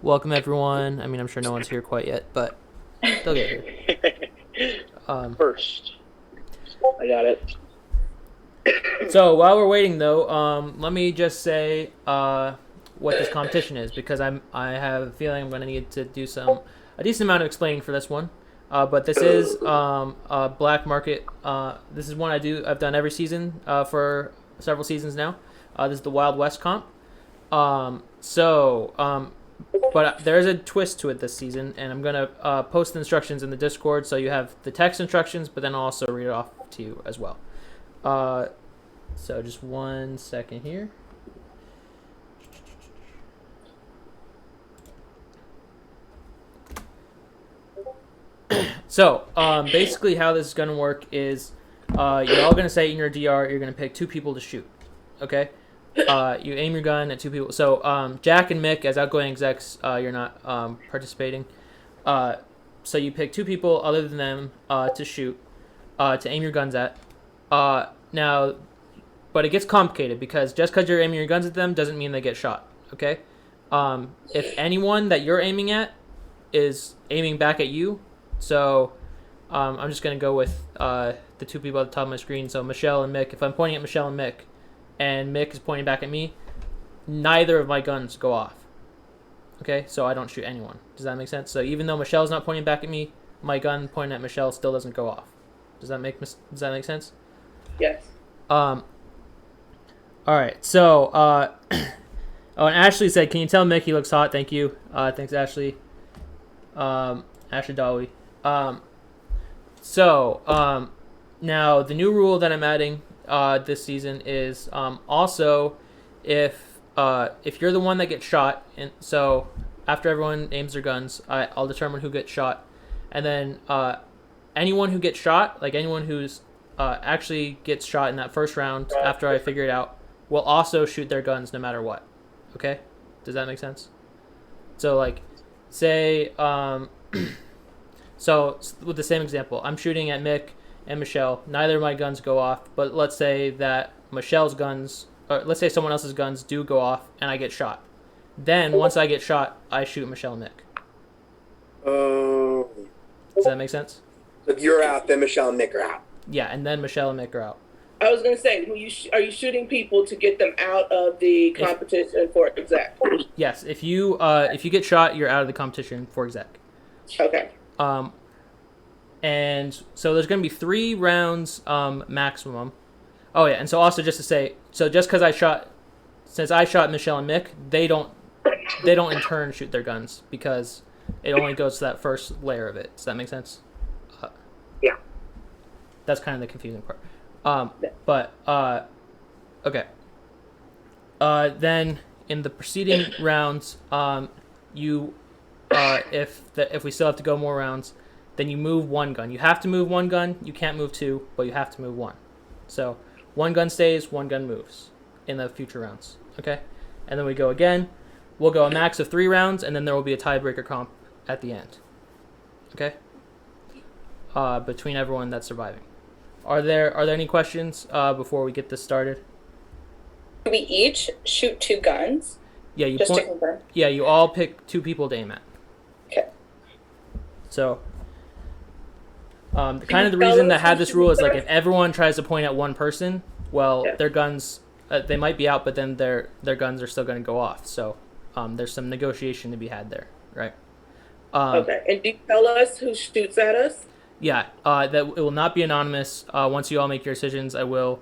Welcome everyone. I mean, I'm sure no one's here quite yet, but they'll get here. First, I got it. So while we're waiting, though, let me just say what this competition is because I have a feeling I'm going to need to do a decent amount of explaining for this one. But this is a black market. This is one I've done every season for several seasons now. This is the Wild West comp. But there is a twist to it this season, and I'm gonna post the instructions in the Discord, so you have the text instructions, but then I'll also read it off to you as well. So just 1 second here. So basically, how this is gonna work is you're all gonna say in your DR you're gonna pick 2 people to shoot. Okay. You aim your gun at 2 people. So Jack and Mick, as outgoing execs, you're not participating. So you pick 2 people other than them to shoot, to aim your guns at. Now, but it gets complicated because just because you're aiming your guns at them doesn't mean they get shot. Okay. If anyone that you're aiming at is aiming back at you, so I'm just gonna go with the 2 people at the top of my screen. So Michelle and Mick. If I'm pointing at Michelle and Mick is pointing back at me, neither of my guns go off. Okay, so I don't shoot anyone. Does that make sense? So even though Michelle's not pointing back at me, my gun pointing at Michelle still doesn't go off. Does that make sense? Yes. All right. So oh, and Ashley said, "Can you tell Mick he looks hot?" Thank you. Thanks, Ashley. Ashley Dolly. Now the new rule that I'm adding this season is also if you're the one that gets shot, and so after everyone aims their guns, I'll determine who gets shot, and then anyone who gets shot, like anyone who's actually gets shot in that first round after I figure it out, will also shoot their guns no matter what. Okay, does that make sense? So like, say so with the same example, I'm shooting at Mick and Michelle. Neither of my guns go off, but let's say that Michelle's guns, or let's say someone else's guns do go off, and I get shot. Then once I get shot, I shoot Michelle and Mick. Oh. Does that make sense? If you're out, then Michelle and Nick are out. Yeah, and then Michelle and Mick are out. I was going to say, are you shooting people to get them out of the competition for exec? Yes, if you get shot, you're out of the competition for exec. Okay. And so there's going to be 3 rounds maximum. Oh yeah, and so also just to say, so just because since I shot Michelle and Mick, they don't in turn shoot their guns because it only goes to that first layer of it. Does that make sense? Yeah. That's kind of the confusing part. Okay. Then in the preceding rounds, if we still have to go more rounds, then you move 1 gun. You have to move 1 gun. You can't move 2, but you have to move 1. So 1 gun stays, 1 gun moves in the future rounds. Okay, and then we go again. We'll go a max of 3 rounds, and then there will be a tiebreaker comp at the end. Okay. Between everyone that's surviving. Are there any questions before we get this started? Do we each shoot 2 guns? Yeah, to confirm. Yeah, you all pick 2 people to aim at. Okay. So, the reason to have this rule is like if everyone tries to point at one person, well, their guns they might be out, but then their guns are still going to go off. So, there's some negotiation to be had there, right? Okay, and do you tell us who shoots at us? Yeah, that it will not be anonymous. Once you all make your decisions, I will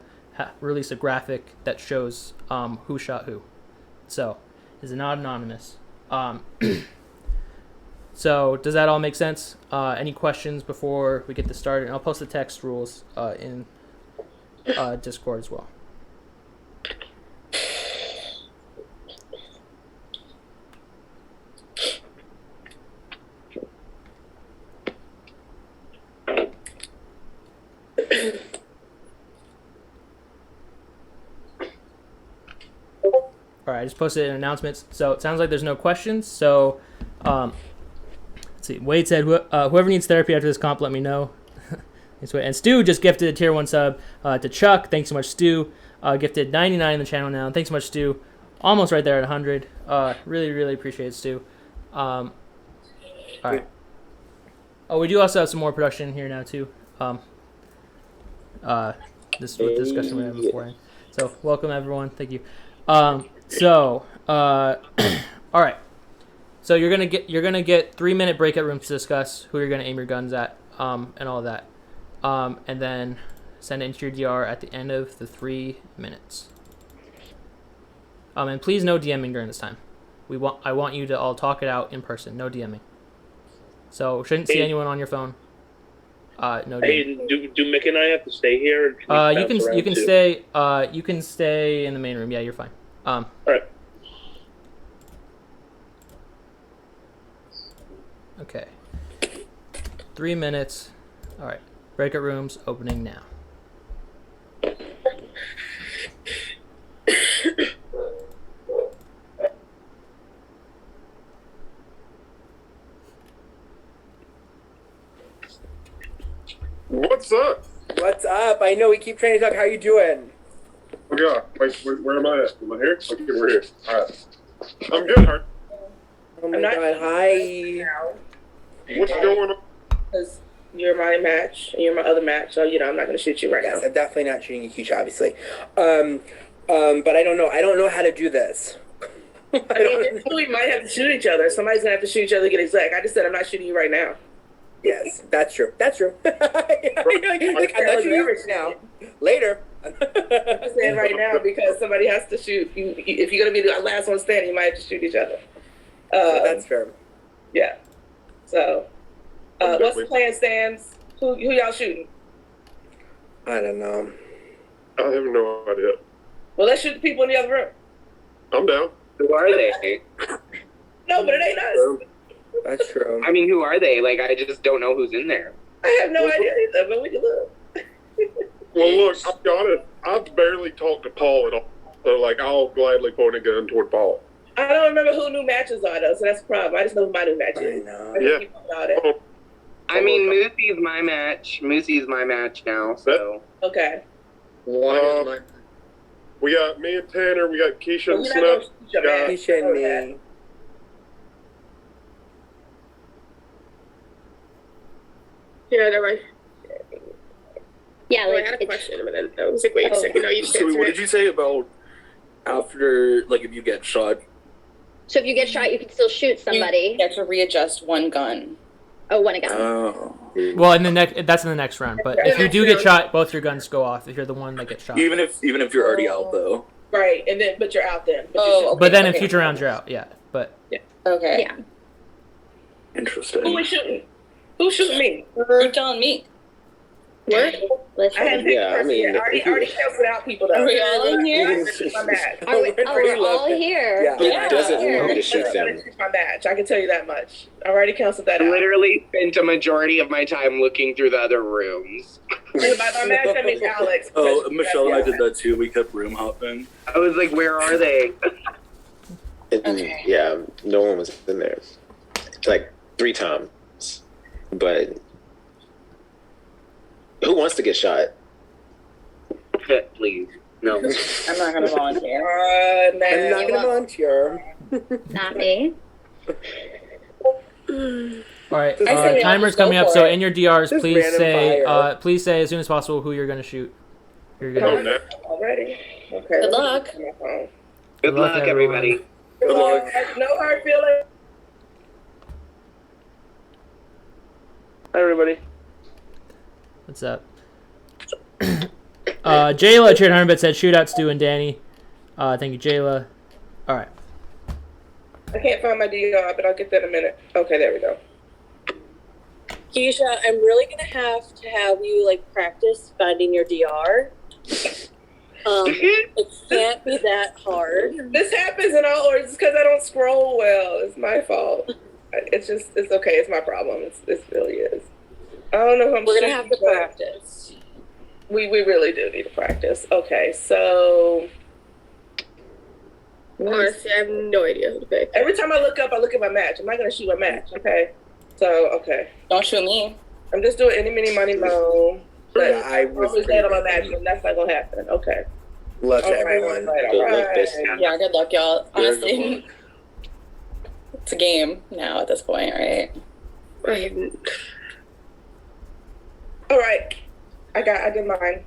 release a graphic that shows who shot who. So, is it not anonymous? So, does that all make sense? Any questions before we get this started? And I'll post the text rules in Discord as well. All right, I just posted in announcements. So it sounds like there's no questions. So let's see. Wade said, whoever needs therapy after this comp, let me know. And Stu just gifted a tier 1 sub to Chuck. Thanks so much, Stu. Gifted 99 in the channel now. Thanks so much, Stu. Almost right there at 100. Really, really appreciate it, Stu. All right. Oh, we do also have some more production here now too. This with the discussion we had beforehand. So welcome everyone. Thank you. All right. So you're gonna get 3-minute breakout rooms to discuss who you're gonna aim your guns at, and all of that, and then send it into your DR at the end of the 3 minutes. And please no DMing during this time. I want you to all talk it out in person. No DMing. So shouldn't see anyone on your phone. No DMing. Hey, do Mick and I have to stay here? You can stay in the main room. Yeah, you're fine. All right. Okay. 3 minutes. All right. Breakout rooms opening now. What's up? What's up? I know we keep trying to talk. How you doing? Oh God, wait, where am I at? Am I here? Okay, we're here. All right. I'm good, Hart. Oh my I'm not- god, hi. What's going on? Because you're my match and you're my other match, so I'm not going to shoot you right Yes, now. I'm definitely not shooting you, Keisha, obviously. But I don't know. I don't know how to do this. I don't know. We might have to shoot each other. Somebody's going to have to shoot each other to get exec. I just said I'm not shooting you right now. Yes, that's true. That's true. Like, I'm not shooting you right now. Later. I'm saying right now because somebody has to shoot. If you're going to be the last one standing, you might have to shoot each other. That's fair. Yeah. So, what's the plan, Stans? Who y'all shooting? I don't know. I have no idea. Well, let's shoot the people in the other room. I'm down. Who are they? No, but it ain't us. That's true. I mean, who are they? Like, I just don't know who's in there. I have no idea either, but we can look. Well, look, I'll be honest. I've barely talked to Paul at all, so like, I'll gladly point a gun toward Paul. I don't remember who new matches are though, so that's the problem. I just know who my new match I is. know. I can keep about it. Oh, I mean, Moosey's my match. Moosey's my match now, so. Okay. we got me and Tanner. We got Keisha Well, and you're not gonna Snuff. shoot your Yeah. match. Keisha and Okay. me. Yeah, that right. Yeah, Wait, like I had a it's, question a minute. I was like, wait a Oh. second. No, you just So what answered did it. you say about after, like, if you get shot? so if you get shot, you can still shoot somebody. You have to readjust one gun. Oh, one gun. Oh. Well, that's in the next round. But if you do get shot, both your guns go off. If you're the one that gets shot. Even if you're already out though. Right, and then but you're out then. But Oh, you're okay. But then in future rounds, you're out. Yeah. But Okay. Yeah. Interesting. who is shooting? Who's shooting me? You're telling me. What? I Listen. hadn't picked Yeah, I person mean, yet. I already canceled out people though. Are we all in here? My match. Are we, oh, we're all here. Yeah. Yeah. Doesn't Here. need to shoot them. It's my match. I can tell you that much. I already canceled that I out. literally spent a majority of my time looking through the other rooms. And by my match, I mean Alex. Oh, because- Michelle and I did that too. We kept room hopping. I was like, where are they? Okay. Yeah, no one was in there. Like 3 times. But who wants to get shot? Please. No. I'm not going to volunteer. I'm Man. not going to volunteer. Not me. all right. I say we all Timer's just go coming up. for So it. in your DRs, Just please random say fire. as soon as possible who you're gonna shoot. You're Oh, gonna. no. Already. Okay. Good luck. Good luck, everybody. Good luck. No hard feelings. Hi, everybody. What's up? Jayla, cheered 100 bit said shootouts Stu and Danny. Thank you, Jayla. All right. I can't find my DR, but I'll get that in a minute. Okay, there we go. Keisha, I'm really gonna have to have you like practice finding your DR. It can't be that hard. This happens in all orders because I don't scroll well. It's my fault. It's okay. It's my problem. It really is. I don't know if I'm We're gonna shooting, have to but practice. We really do need to practice. Okay, so Honestly, I have no idea who to pick. every time I look up, I look at my match. I'm not gonna shoot my match. Okay, so okay, Don't shoot me. I'm just doing any, mini, money, mo. But Yeah, I was was that on my pretty match, and that's not gonna happen. Okay. Love to All right, everyone. all right, Good all luck right. this time. Yeah, good luck, y'all. Honestly. It's a game now at this point, right? All right, I did mine.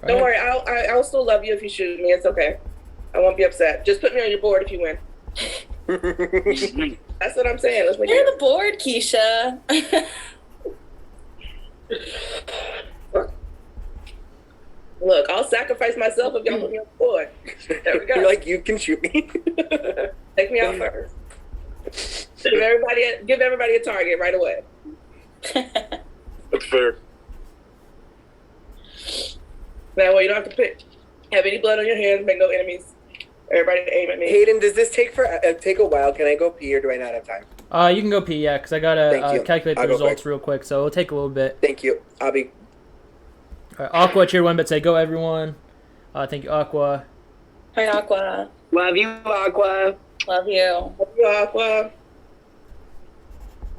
Don't worry, I'll still love you if you shoot me. It's okay. I won't be upset. Just put me on your board if you win. That's what I'm saying. Let's make You're it. the board, Keisha. Look, I'll sacrifice myself if y'all put me on the board. There we go. You're like, you can shoot me. Take me out first. Give everybody a target right away. That's fair. That way you don't have to have any blood on your hands, make no enemies. Everybody aim at me. Hayden, does this take a while? Can I go pee or do I not have time? You can go pee, yeah, because I gotta calculate the results real quick, so it'll take a little bit. Thank you. I'll be. All right, Aqua cheered 1 bit. Say go, everyone. Thank you, Aqua. Hi, Aqua. Love you, Aqua. Love you. Love you, Aqua.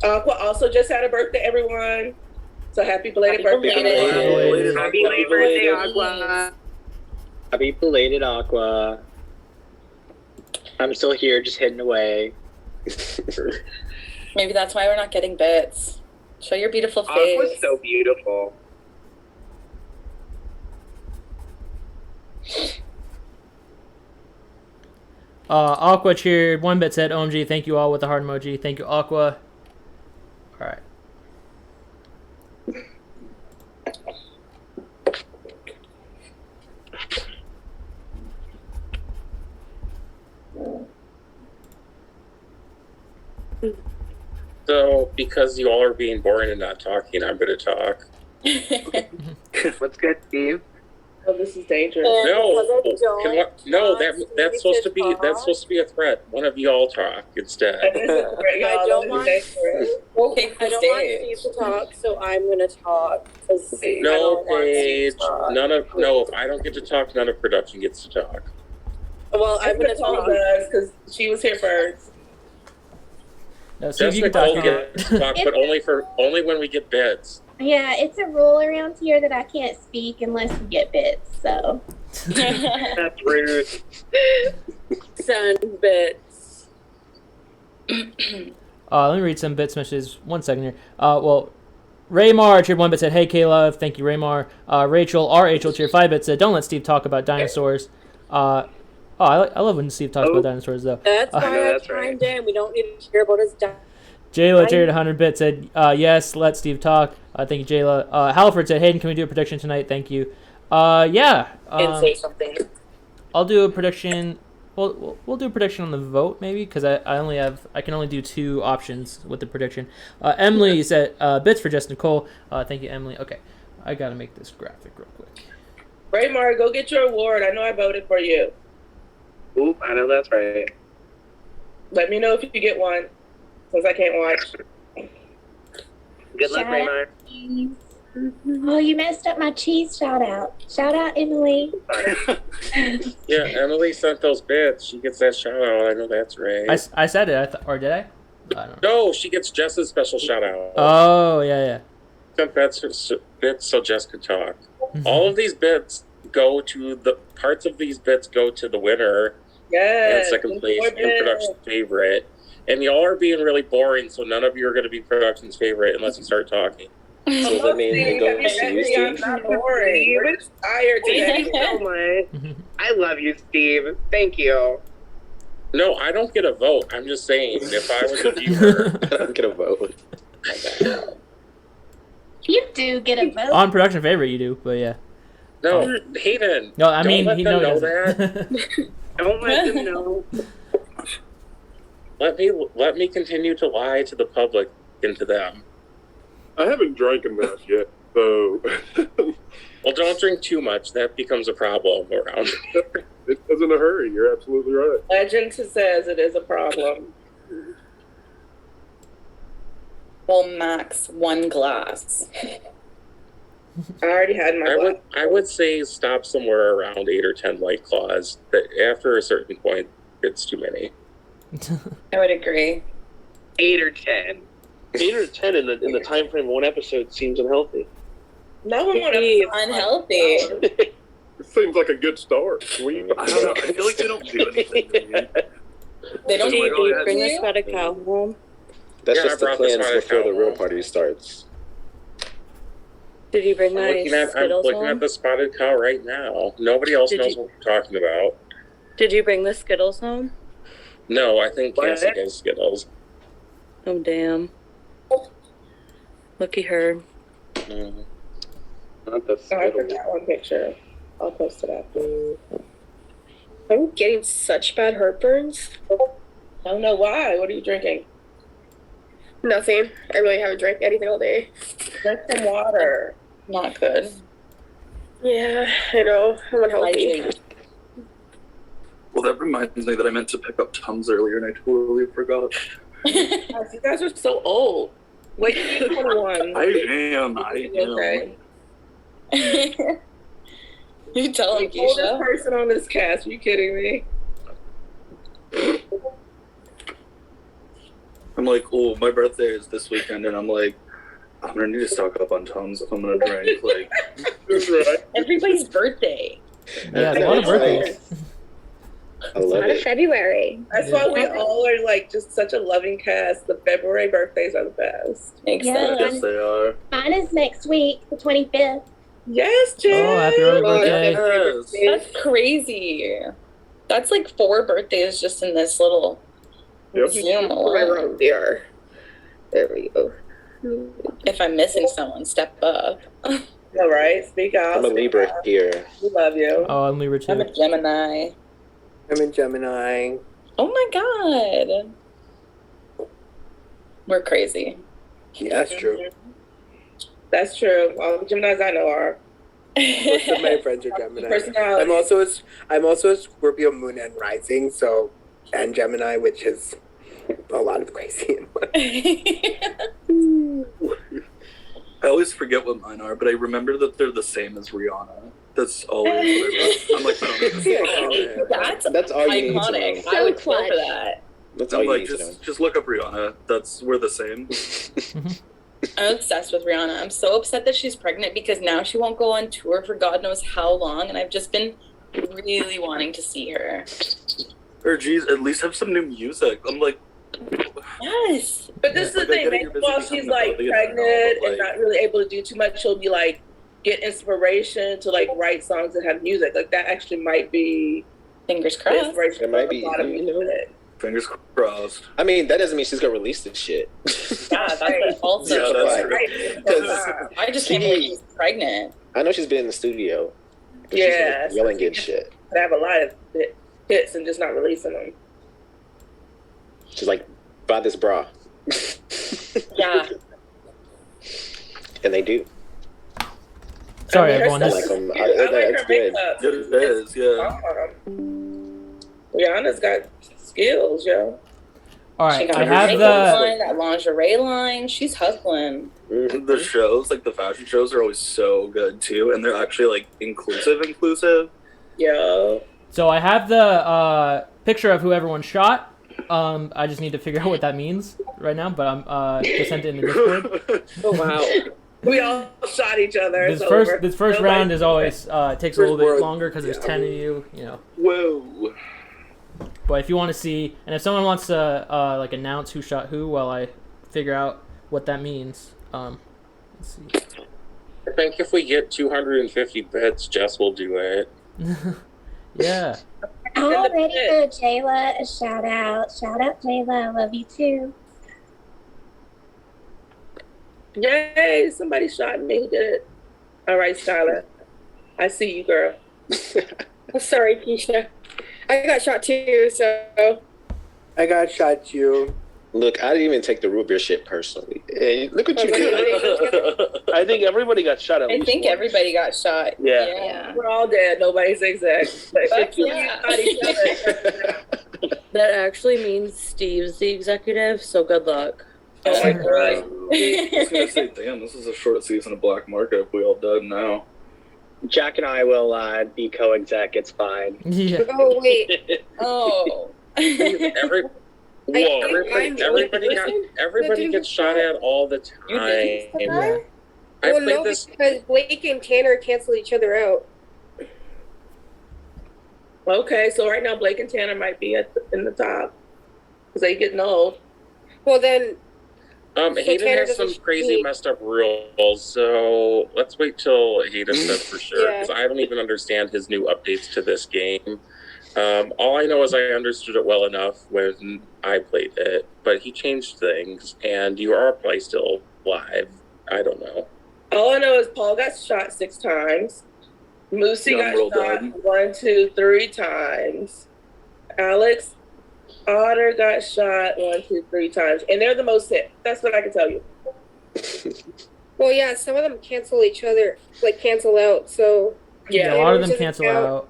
Aqua also just had a birthday, everyone. So happy belated birthday. Happy belated birthday, Aqua. Happy belated, Aqua. I'm still here, just hidden away. Maybe that's why we're not getting bits. Show your beautiful face. Aqua's so beautiful. Aqua cheered 1 bit. Said OMG. Thank you all with the heart emoji. Thank you, Aqua. All right. So, because you all are being boring and not talking, I'm going to talk. What's good, Steve? Oh, this is dangerous. That's supposed to be a threat. One of you all talk instead. I don't want Steve to talk, so I'm going to talk. No, Paige. If I don't get to talk, none of production gets to talk. Well, I'm going to talk because she was here first. No, Just Nicole gets to talk, but only when we get bids. Yeah, it's a rule around here that I can't speak unless we get bits, so. That's rude. Send bits. Let me read some bits messages. 1 second here. Raymar cheered 1 bit. Said, hey, Caleb. Thank you, Raymar. Rachel cheered 5 bits. Said, don't let Steve talk about dinosaurs. I love when Steve talks about dinosaurs, though. That's why I chimed in. We don't need to hear about his Jayla cheered 100 bits. Said, yes, let Steve talk. Thank you, Jayla. Halford said, Hayden, can we do a prediction tonight? Thank you. Yeah. And say something. I'll do a prediction. We'll do a prediction on the vote, maybe, because I can only do 2 options with the prediction. Emily said, bits for Just Nicole. Thank you, Emily. Okay. I got to make this graphic real quick. Raymar, go get your award. I know I voted for you. Oop, I know that's right. Let me know if you get one, since I can't watch. Good luck, Raymar. Oh, you messed up my cheese shout out. Shout out, Emily. Yeah, Emily sent those bits. She gets that shout out. I know that's right. I said it, or did I? I don't know. No, she gets Jess's special shout out. Oh, yeah. Sent bits so Jess could talk. All of these bits go to the winner. Yes. And second place and production favorite. And y'all are being really boring, so none of you are going to be production's favorite unless you start talking. So does that mean it goes to you, I'm Steve? not boring. We're tired Thank today. you so much. I love you, Steve. Thank you. No, I don't get a vote. I'm just saying, if I was a viewer, I don't get a vote. You do get a vote. On production favorite, you do, but yeah. No, Hayden. No, I mean, don't let he them knows know that. Don't let them know. Let me continue to lie to the public and to them. I haven't drank enough yet, so. Well, don't drink too much. That becomes a problem around. It does in a hurry. You're absolutely right. Legend says it is a problem. Well, max 1 glass. I already had my glass. I would say stop somewhere around 8 or 10 White Claws. That after a certain point, it's too many. I would agree. 8 or 10. 8 or 10 in the time frame of 1 episode seems unhealthy. No one would Be unhealthy. It seems like a good start. I don't know. I feel like they don't do anything. They don't Did need you bring the spotted cow home? That's Yeah, I just the brought the plans spotted before cow the real home. party starts. Did you bring I'm my looking Skittles at home? the spotted cow right now. Nobody else Did knows you- what we're talking about. Did you bring the Skittles home? No, I think What? Cassie gets Skittles. Oh, damn. Looky her. Mm. Not the Oh, I Skittles. forgot one picture. I'll post it after. I'm getting such bad heartburns. I don't know why. What are you drinking? Nothing. I really haven't drank anything all day. Drink some water. Not good. Yeah, I know. I'm unhealthy. Hydrate. Well, that reminds me that I meant to pick up Tums earlier and I totally forgot. Gosh, you guys are so old. Wait, till you're 21. I am. Okay. You tell him, The oldest Keisha. person on this cast. Are you kidding me? I'm like, oh, my birthday is this weekend, and I'm like, I'm gonna need to stock up on Tums if I'm gonna drink. Like, Right. Everybody's birthday. Yeah, a lot of birthdays. I love Out of it. February. That's why we all are like just such a loving cast. The February birthdays are the best. Makes Yeah. sense. yes, they are. Mine is next week, the 25th. Yes, Jen. Oh, happy early birthday. Yes. That's crazy. That's like 4 birthdays just in this little Yep. Zoom My alone. wrong DR. There we go. If I'm missing someone, step up. All right, speak out. I'm a speak Libra out. here. We love you. Oh, I'm Libra I'm too. a Gemini. I'm in Gemini. Oh my god. We're crazy. Yeah, that's true. That's true. All the Geminis I know are. Most of my friends are Gemini. Personality. I'm also a Scorpio moon and rising, so and Gemini, which is a lot of crazy in one. I always forget what mine are, but I remember that they're the same as Rihanna. That's always what I I'm like, I don't know. That's all you need to iconic. know. I would So kill for clutch. that. That's all I'm you like, need to know. just look up Rihanna. We're the same. I'm obsessed with Rihanna. I'm so upset that she's pregnant because now she won't go on tour for God knows how long, and I've just been really wanting to see her. Or geez, at least have some new music. I'm like, Yes. But this is the Like, I thing, get it, maybe you're busy while she's becoming like a billionaire now, pregnant but, and like- not really able to do too much, she'll be like get inspiration to like write songs that have music. Like that actually might be Fingers the crossed. inspiration It might for be, a lot of you know. music. fingers crossed. I mean, that doesn't mean she's gonna release this shit. Yeah, that's what also. Yeah, that's Right. Because I just can't believe she's pregnant. I know she's been in the studio. But Yeah, she's like yelling good shit. They have a lot of hits and just not releasing them. She's like, buy this bra, Yeah. and they do. Sorry, I mean, her everyone. I stuff This, like them. I like That's her good. makeup. It is, yeah. Rihanna's got skills, yo. all She right, got I her have makeup the. line, that lingerie line. She's hustling. Mhm. The shows, like the fashion shows, are always so good too, and they're actually like inclusive. Yo. So I have the picture of who everyone shot. I just need to figure out what that means right now, but I'm just sent it in the Discord. Oh wow. We all shot each other. This It's first over. this first Nobody- round is always takes a little bit world, longer because there's yeah. 10 of you, you know. Whoa. But if you want to see, and if someone wants to like announce who shot who while I figure out what that means, let's see. I think if we get 250 bits, Jess will do it. Yeah. Oh, ready for Jayla. A shout out. Shout out, Jayla. I love you too. Yay! Somebody shot me. Who did it? All right, Skylar. I see you, girl. Sorry, Keisha. I got shot too, so. I got shot too. Look, I didn't even take the root beer shit personally. Hey, look what you did. I think everybody got shot at I least think once. everybody got shot. Yeah. We're all dead. Nobody's exact. But Fuck if you yeah. shot each other, That actually means Steve's the executive, so good luck. oh my god. I was gonna say, damn, this is a short season of Black Market if we all dead now. Jack and I will be co-exec. It's fine. Yeah. Oh, wait. Oh. Every, everybody gets shot at all the You did? time. Yeah. I Well, played no, this. because Blake and Tanner canceled each other out. Okay, so right now Blake and Tanner might be in the top. because they getting old. Well, then. Hayden Tanner has some doesn't crazy cheat. messed up rules, so let's wait till Hayden says for sure, because I don't even understand his new updates to this game. All I know is I understood it well enough when I played it, but he changed things, and you are probably still live. I don't know. All I know is Paul got shot 6 times. Moosey Yeah, I'm real got dead. shot 1, 2, 3 times. Alex Otter got shot 1, 2, 3 times, and they're the most hit. That's what I can tell you. Well, yeah, some of them cancel each other, like cancel out. So Yeah, a lot of them Tanner's cancel doesn't out.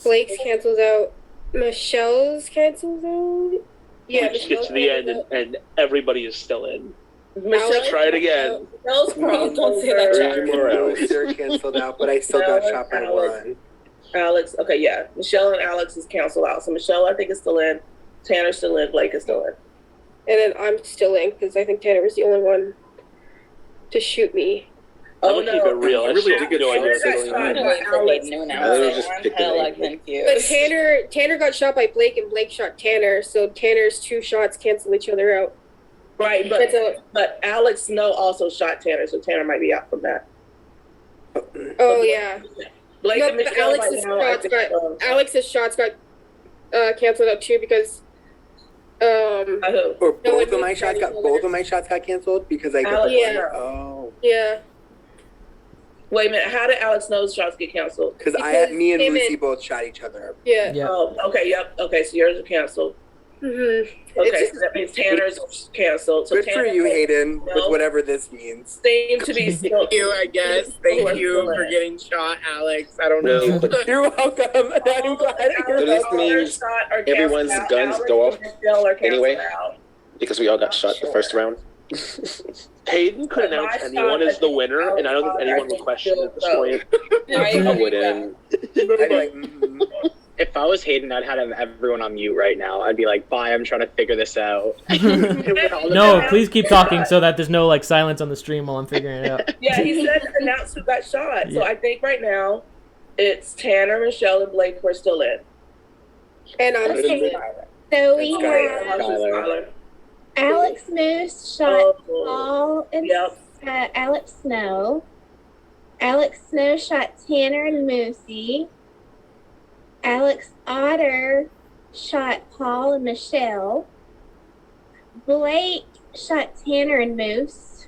Blake's cancels out. Michelle's cancels out. Yeah, We just get to the end and everybody is still in. Michelle, Try it again. Michelle's Don't say that, Jack. They're canceled out, but I still got shot by one. Alex, okay, yeah. Michelle and Alex is canceled out. So Michelle, I think, is still in. Tanner's still in. Blake is still in. And then I'm still in because I think Tanner was the only one to shoot me. I'm gonna keep it real. I really do get no idea what's going on. But Tanner got shot by Blake and Blake shot Tanner, so Tanner's 2 shots cancel each other out. Right, but Alex Snow also shot Tanner, so Tanner might be out from that. Oh yeah. Blake No, and but Michelle Alex's shots got canceled out too because Or both of my shots got canceled because I got yeah. Yeah. Wait a minute, how did Alex Snow's shots get canceled? Because me and Lucy both shot each other up. Yeah. Oh, okay, yep. Okay, so yours are canceled. Mm-hmm. Okay, so that means Tanner's canceled. So Good for you, Hayden, with No. whatever this means. Seem to be still. Thank you, I guess. Thank you for getting shot, Alex. I don't know. You're welcome. I'm glad. So this means everyone's guns go off anyway, because we all got shot the first round. Hayden could announce anyone as the winner, and I don't think anyone would question it at this point. I wouldn't. If I was Hayden, I'd have everyone on mute right now. I'd be like, bye, I'm trying to figure this out. No, please keep talking so that there's no like silence on the stream while I'm figuring it out. Yeah, he said to announce who got shot. So Yeah. I think right now it's Tanner, Michelle, and Blake who are still in. And I'm Okay, so we have Skylar. Alex Moose shot Paul and Yep. Alex Snow. Alex Snow shot Tanner and Moosey. Alex Otter shot Paul and Michelle. Blake shot Tanner and Moose.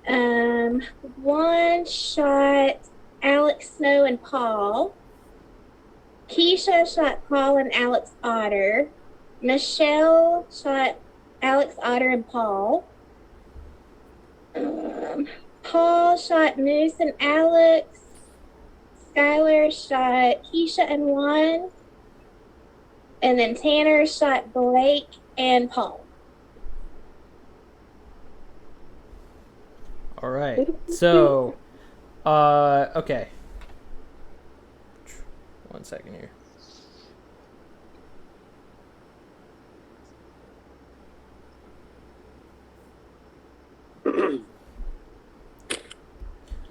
One shot Alex Snow and Paul. Keisha shot Paul and Alex Otter. Michelle shot Alex Otter and Paul. Paul shot Moose and Alex. Skylar shot Keisha and Juan. And then Tanner shot Blake and Paul. All right. So, okay. 1 second here.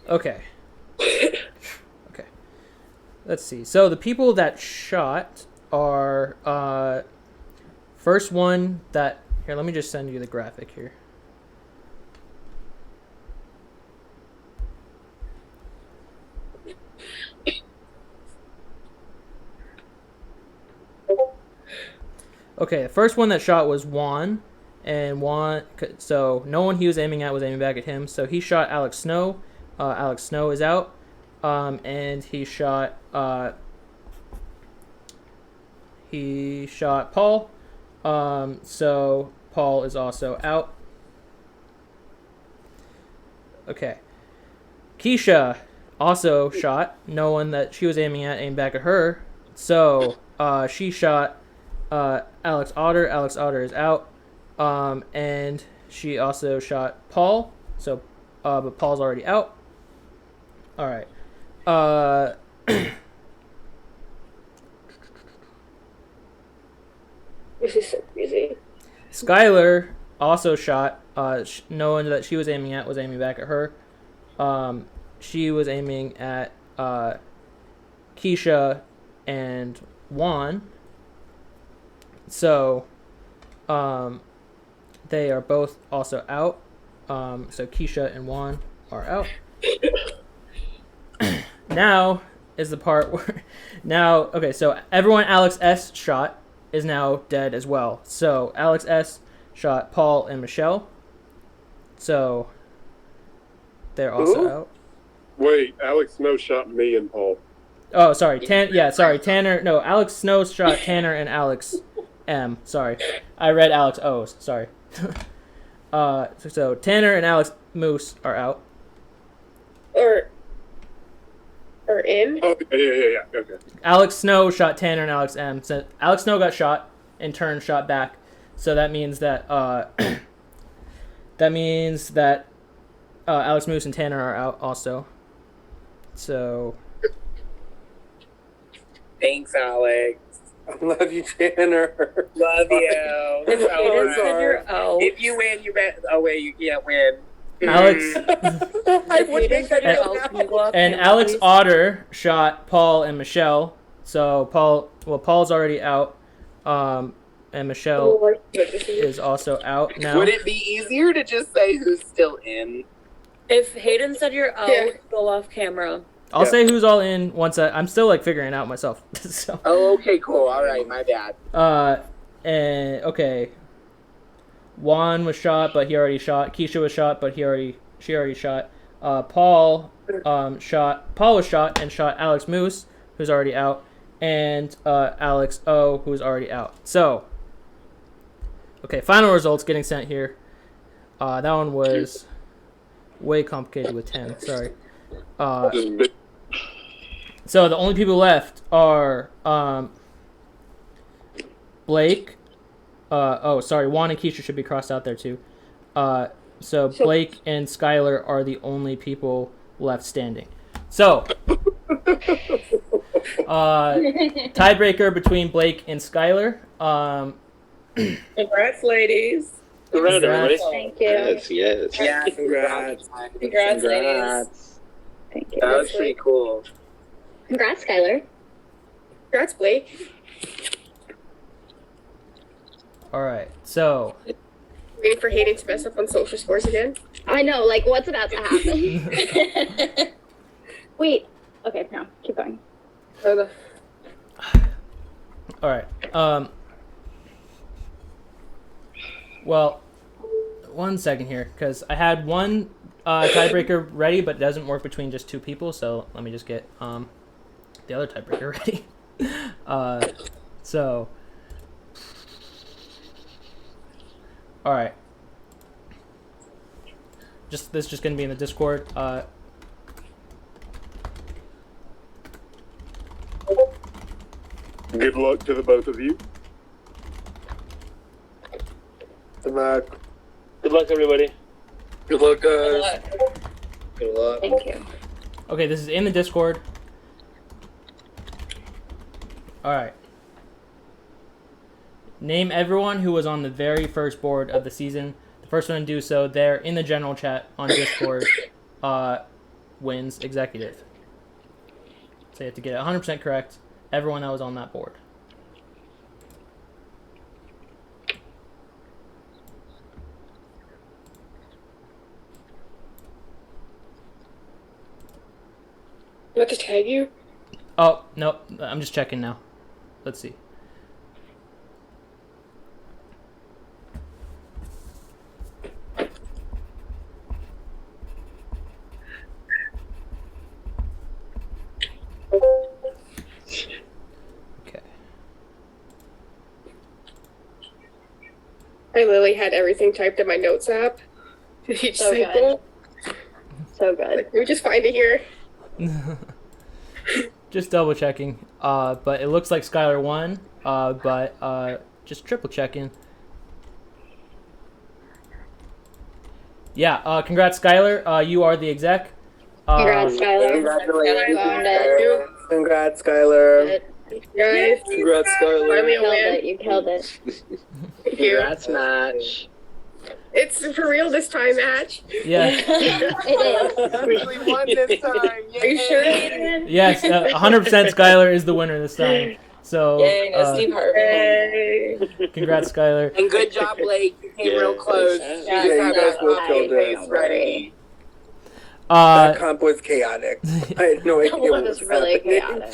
Okay. Okay. Let's see. So the people that shot are first one that here, let me just send you the graphic here. Okay, the first one that shot was Juan, and Juan, so no one he was aiming at was aiming back at him, so he shot Alex Snow. Alex Snow is out, and he shot Paul, so Paul is also out. Okay, Keisha also shot. No one that she was aiming at aimed back at her, so she shot Alex Otter. Alex Otter is out, and she also shot Paul. So, but Paul's already out. All right. This is so crazy. Skylar also shot. No one that she was aiming at was aiming back at her. She was aiming at Keisha and Juan. So, They are both also out. So Keisha and Juan are out. Now is the part where okay, so everyone Alex S shot is now dead as well. So Alex S shot Paul and Michelle. So they're also out. Wait, Alex Snow shot me and Paul. Oh, sorry. Tanner. No, Alex Snow shot Tanner and Alex M. Sorry. I read Alex O's. Sorry. So Tanner and Alex Moose are out. Or in? Oh, yeah. Okay. Alex Snow shot Tanner and Alex M. So Alex Snow got shot, in turn shot back. So that means that Alex Moose and Tanner are out also. So Thanks, Alex. I love you, Tanner. Love you. If you win, you bet. Oh wait, you can't win. Alex I would make that and Alex Otter shot Paul and Michelle. So Paul's already out, and Michelle is also out now. Would it be easier to just say who's still in? If Hayden said you're out, go off camera. I'll say who's all in once I'm still like figuring it out myself. So. Oh, okay, cool. All right, my bad. And okay. Juan was shot, but he already shot. Keisha was shot, but she already shot. Paul was shot and shot Alex Moose, who's already out, and Alex O, who's already out. So, okay, final results getting sent here. That one was way complicated with 10. Sorry. So the only people left are Blake. Juan and Keisha should be crossed out there too. So Blake and Skylar are the only people left standing. So tiebreaker between Blake and Skylar. Congrats, ladies. Congrats, everybody. Thank you. Yes. Yeah, congrats. Congrats, ladies. Thank you. That was pretty cool. Congrats, Skylar. Congrats, Blake. All right, so Waiting for Hayden to mess up on social scores again. I know, like, what's about to happen? Wait. Okay, no, keep going. all right. Well, 1 second here, because I had one tiebreaker ready, but it doesn't work between just two people. So let me just get the other tiebreaker ready. So. All right. This is just gonna be in the Discord. Good luck to the both of you. Good luck. Good luck, everybody. Good luck, guys. Good luck. Thank you. Okay, this is in the Discord. All right. Name everyone who was on the very first board of the season. The first one to do so there in the general chat on Discord wins executive. So you have to get it 100% correct. Everyone that was on that board. You want to tag you? Oh, no. I'm just checking now. Let's see. I literally had everything typed in my notes app. Each So cycle. So good. Let me just find it here. Just double checking. But it looks like Skylar won. But just triple checking. Yeah. Congrats, Skylar. You are the exec. Congrats, Skylar. Congratulations. Congrats, Skylar. Guys, Congrats, Skylar. finally a win. You killed it. Thank you. Congrats, match. It's for real this time, match. Yeah. We won this time. Are you sure? Yes. 100% Skylar is the winner this time. So, Yay, no Steve Harvey. Congrats, Skylar. And good job, Blake. You came real close. Yeah, you guys both killed it. Ready. That comp was chaotic. I had no idea That what one was was really happening.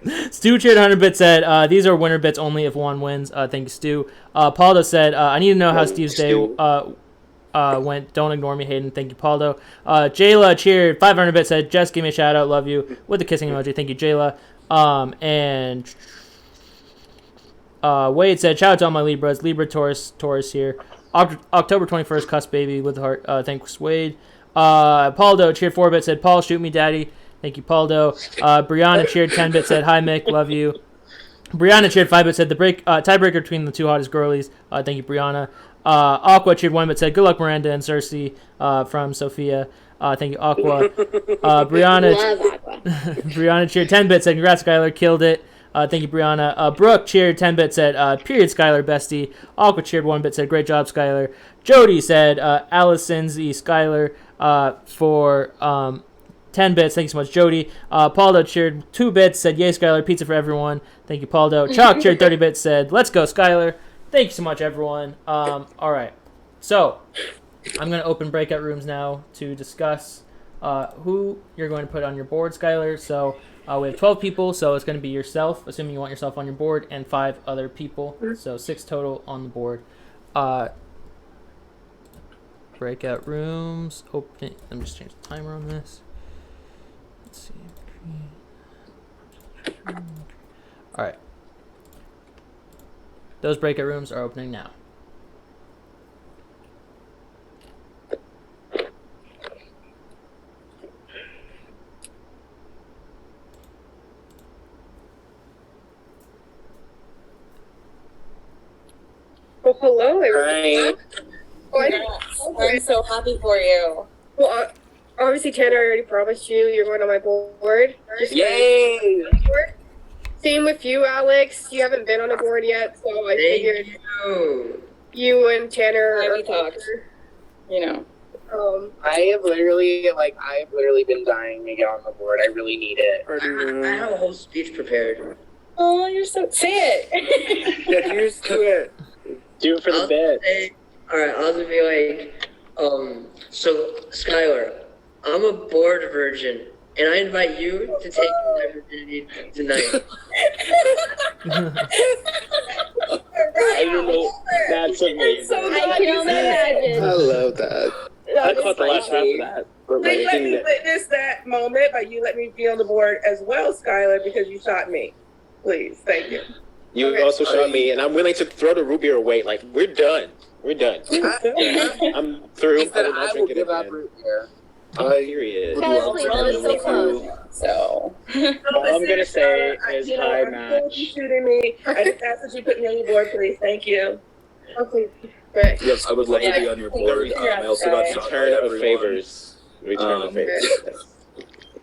chaotic. Stu cheered 100 bits said, these are winner bits only if one wins. Thank you, Stu. Paldo said, I need to know how Steve's day went. Don't ignore me, Hayden. Thank you, Paldo. Jayla cheered 500 bits said, Jess, give me a shout out. Love you. With the kissing emoji. Thank you, Jayla. And Wade said, shout out to all my Libras. Libra Taurus here. October 21st, cuss baby with the heart. Thanks, Wade. Paldo cheered 4 bits said, Paul, shoot me, daddy. Thank you, Paldo. Brianna cheered 10 bits said, hi, Mick. Love you. Brianna cheered 5 bits said, the tiebreaker between the two hottest girlies. Thank you, Brianna. Aqua cheered 1 bit said, good luck, Miranda and Cersei from Sophia. Thank you, Aqua. Brianna, Love Aqua. Brianna cheered 10 bits said, congrats, Skylar, killed it. Thank you, Brianna. Brooke cheered 10 bits said, period, Skylar, bestie. Aqua cheered 1 bit said, great job, Skylar. Jody said, Allison's the Skylar for 10 bits. Thank you so much, Jody. Paldo cheered 2 bits, said, yay, Skylar, pizza for everyone. Thank you, Paldo. Chuck cheered 30 bits, said, let's go, Skylar. Thank you so much, everyone. All right. So, I'm going to open breakout rooms now to discuss who you're going to put on your board, Skylar. So, we have 12 people, so it's going to be yourself, assuming you want yourself on your board, and 5 other people. So, 6 total on the board. Breakout rooms. Open. Let me just change the timer on this. Let's see. All right. Those breakout rooms are opening now. Well, hello, everyone. I'm so happy for you. Well, obviously, Tanner, I already promised you're going on my board. Yay! Same with you, Alex. You haven't been on a board yet, so I figured you and Tanner we talked. You know. I have literally been dying to get on the board. I really need it. I have a whole speech prepared. Oh, you're so... Say it! Get used to it. Do it for the bit. Alright, I'll just be like, so, Skylar, I'm a board virgin, and I invite you to take my virginity tonight. I don't know. That's amazing. I can only imagine. I love that. I caught the last half of that. But Please like, let me witness that moment, but you let me be on the board as well, Skylar, because you shot me. Please, thank you. You also shot me, and I'm willing to throw the root beer away. Like, we're done. We're done. I'm through. He said I will not I will drink it give up again. root beer. Period. Well, it's so close. So. All I'm going to say is high I'm match. shooting me. I just ask that you put me on your board, please. Thank you. Okay, great. Yes, I would love to be on your board. I also got shot by Return of everyone. favors. Return of favors.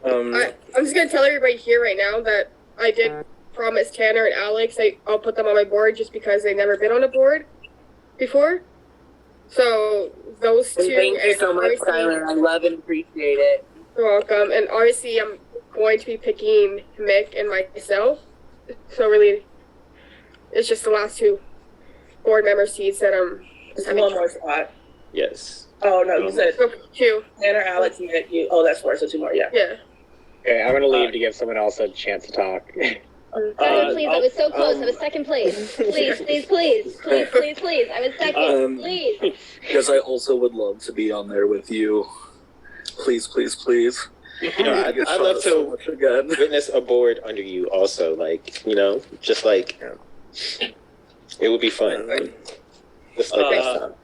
I'm just going to tell everybody here right now that I did promise Tanner and Alex I'll put them on my board just because they've never been on a board before. So those two. Thank you so much, Skylar. I love and appreciate it. You're welcome. And obviously, I'm going to be picking Mick and myself. So really, it's just the last 2 board member seats that I'm. Just one more spot. Yes. Oh no, you said 2. Tanner, Alex, Mick, you. Oh, that's 4, so 2 more. Yeah. Yeah. Okay, I'm going to leave to give someone else a chance to talk. Please, I was so close. I was second place. Please. I was second. Please. Because I also would love to be on there with you. Please. I'd love to witness a board under you also. Like, just like, it would be fun. Just like next time.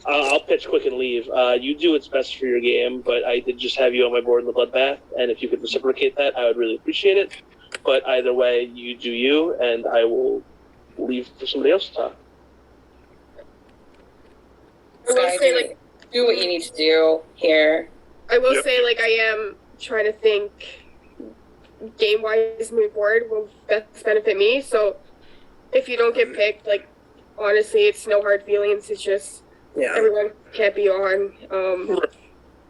I'll pitch quick and leave. You do what's best for your game, but I did just have you on my board in the bloodbath, and if you could reciprocate that, I would really appreciate it. But either way, you do you, and I will leave for somebody else to talk. I will say, do what you need to do here. I will say, I am trying to think game-wise moving forward will best benefit me. So if you don't get picked, honestly, it's no hard feelings. It's just everyone can't be on.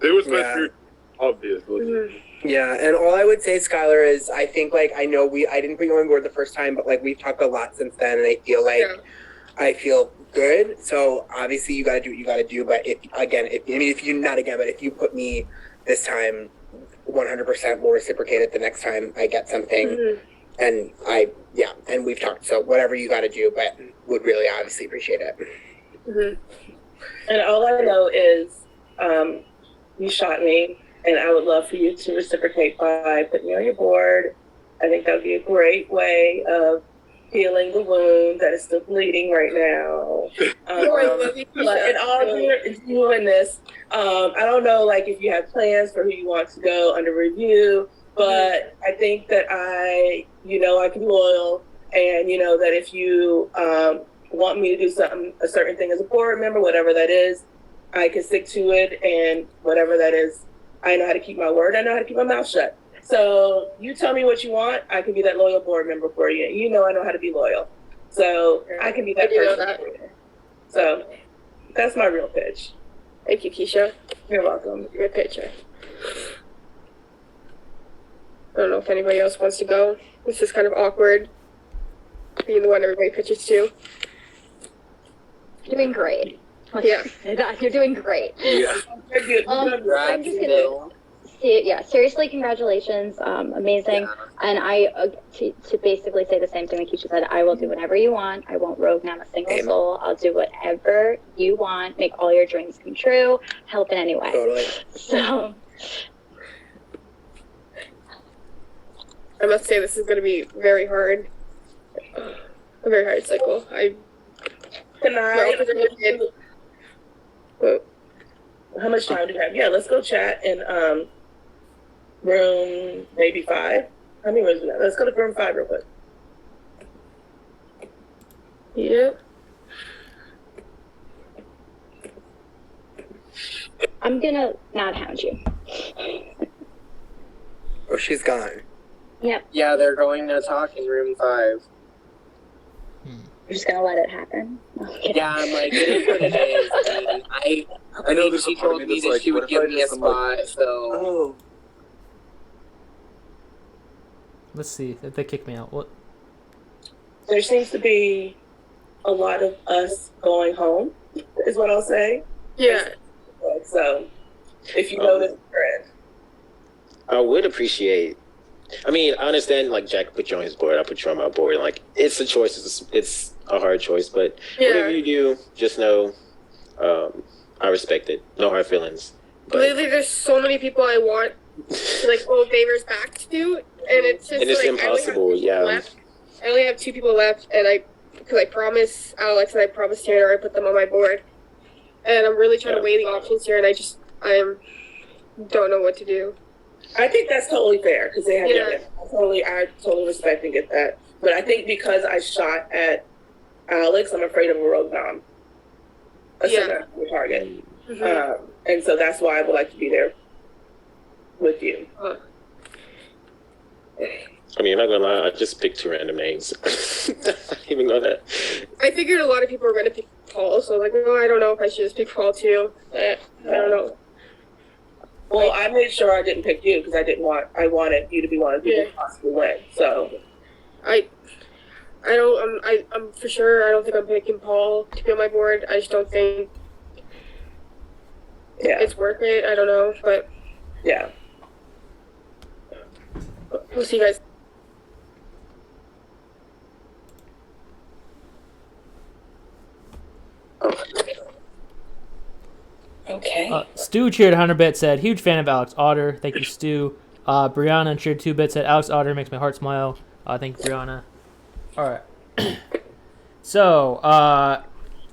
It was meant for you, obviously. Yeah, and all I would say, Skylar, is I think like I know I didn't put you on board the first time, but like we've talked a lot since then, and I feel like I feel good. So obviously you got to do what you got to do. But if you put me this time, 100% will reciprocate it the next time I get something, and and we've talked. So whatever you got to do, but would really obviously appreciate it. And all I know is you shot me, and I would love for you to reciprocate by putting me on your board. I think that would be a great way of healing the wound that is still bleeding right now. And all doing this, I don't know, like if you have plans for who you want to go under review, but I think that I can be loyal, and that if you want me to do a certain thing as a board member, whatever that is, I can stick to it, and whatever that is, I know how to keep my word. I know how to keep my mouth shut. So you tell me what you want, I can be that loyal board member for you. I know how to be loyal. So I can be that person for you. So that's my real pitch. Thank you, Keisha. You're welcome. Good picture. I don't know if anybody else wants to go. This is kind of awkward, being the one everybody pitches to. Doing great. Yeah. You're doing great. Yeah. I'm just gonna seriously, congratulations. Amazing. And to basically say the same thing that Keisha said, I will do whatever you want. I won't rogue down a single soul. I'll do whatever you want, make all your dreams come true, help in any way. Totally. So I must say this is going to be very hard. A very hard cycle. How much time do you have? Yeah, let's go chat in room maybe 5. How many rooms is that? Let's go to room 5 real quick. Yeah. I'm gonna not hound you. Oh, she's gone. Yep. Yeah, they're going to talk in room 5. You're just gonna let it happen? Yeah, I'm like, it is what it is. I know she told me that she would give me a spot, so. Let's see. They kicked me out. What? There seems to be a lot of us going home, is what I'll say. Yeah. So, if you know this trend. I would appreciate. I mean, I understand, like, Jack put you on his board, I put you on my board. Like, it's a choice. It's a hard choice, but whatever you do, just know I respect it. No hard feelings. But Literally, there's so many people I want to, like, owe favors back to, and it's just, it's like, impossible, I only have 2 people left, and because I promised Alex and I promised Tanner I put them on my board. And I'm really trying to weigh the options here, and I don't know what to do. I think that's totally fair because they have I totally respect and get that. But I think because I shot at Alex, I'm afraid of a rogue nom. A target. And so that's why I would like to be there with you. I mean, I'm not gonna lie, I just picked 2 random names. I didn't even know that. I figured a lot of people were going to pick Paul, so I don't know if I should just pick Paul too. I don't know. Well, I made sure I didn't pick you because I wanted you to be one of the people who possibly win. So I'm for sure. I don't think I'm picking Paul to be on my board. I just don't think it's worth it. I don't know, but yeah, we'll see, guys. Okay. Stu cheered 100-bit, said, huge fan of Alex Otter. Thank you, Stu. Brianna cheered 2-bit, said, Alex Otter makes my heart smile. Thank you, Brianna. All right. So,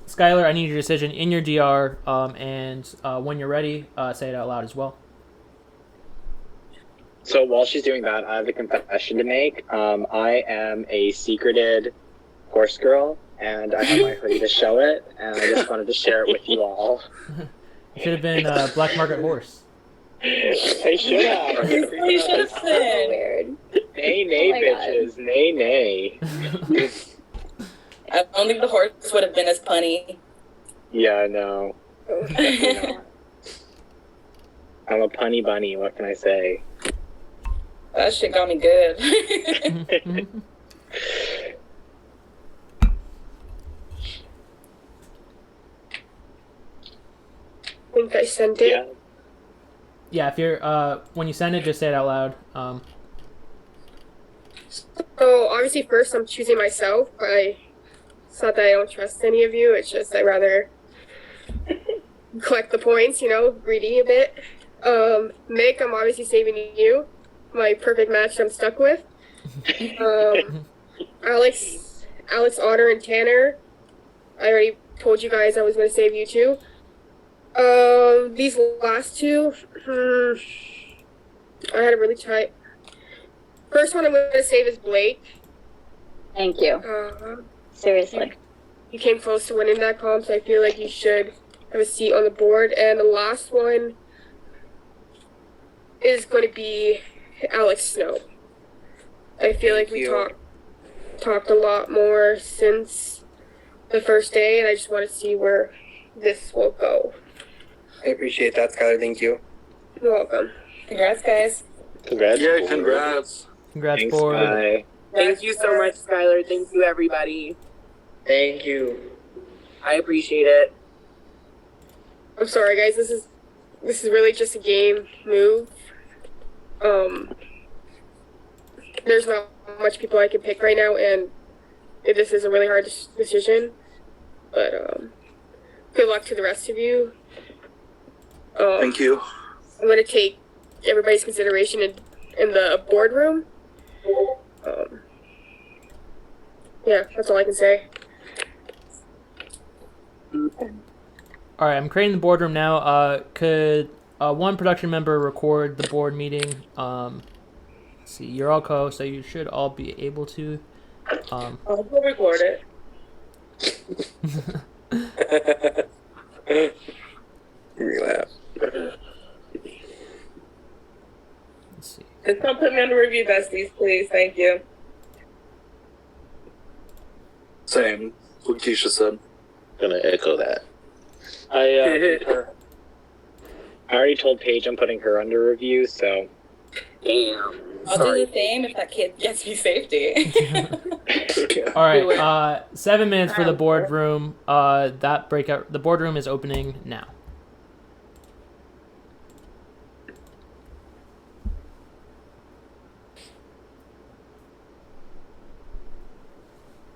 Skylar, I need your decision in your DR, and when you're ready, say it out loud as well. So while she's doing that, I have a confession to make. I am a secreted horse girl, and I have my hoodie to show it, and I just wanted to share it with you all. It should have been Black Market Horse. I should have. You should have been. Weird. Nay, bitches. Nay, nay. I don't think the horse would have been as punny. Yeah, I know. I'm a punny bunny. What can I say? That shit got me good. I think I sent it. Yeah, if you're when you send it, just say it out loud. So obviously, first I'm choosing myself, but it's not that I don't trust any of you. It's just I'd rather collect the points, greedy a bit. Mick, I'm obviously saving you. My perfect match I'm stuck with. Alex, Otter, and Tanner. I already told you guys I was going to save you too. These last two, I had a really tight. First one I'm going to save is Blake. Thank you. Seriously. You came close to winning that comp, so I feel like you should have a seat on the board. And the last one is going to be Alex Snow. I feel like we talked a lot more since the first day, and I just want to see where this will go. I appreciate that, Skylar. Thank you. You're welcome. Congrats, guys. Congrats. Yeah, congrats. Congrats, Thanks, board. bye. Thank you so much, Skylar. Thank you, everybody. Thank you. I appreciate it. I'm sorry, guys. This is really just a game move. There's not much people I can pick right now, and this is a really hard decision. But good luck to the rest of you. Thank you. I'm gonna take everybody's consideration in the boardroom. Yeah, that's all I can say. All right, I'm creating the boardroom now. Could one production member record the board meeting? Let's see, you're all co, so you should all be able to. I'll record it. Relax. Let's see. Just don't put me on the review, besties, please. Thank you. Same. What Keisha said. Gonna echo that. I I already told Paige I'm putting her under review, so. Damn. I'll do the same if that kid gets me safety. All right, 7 minutes for the boardroom. The boardroom is opening now.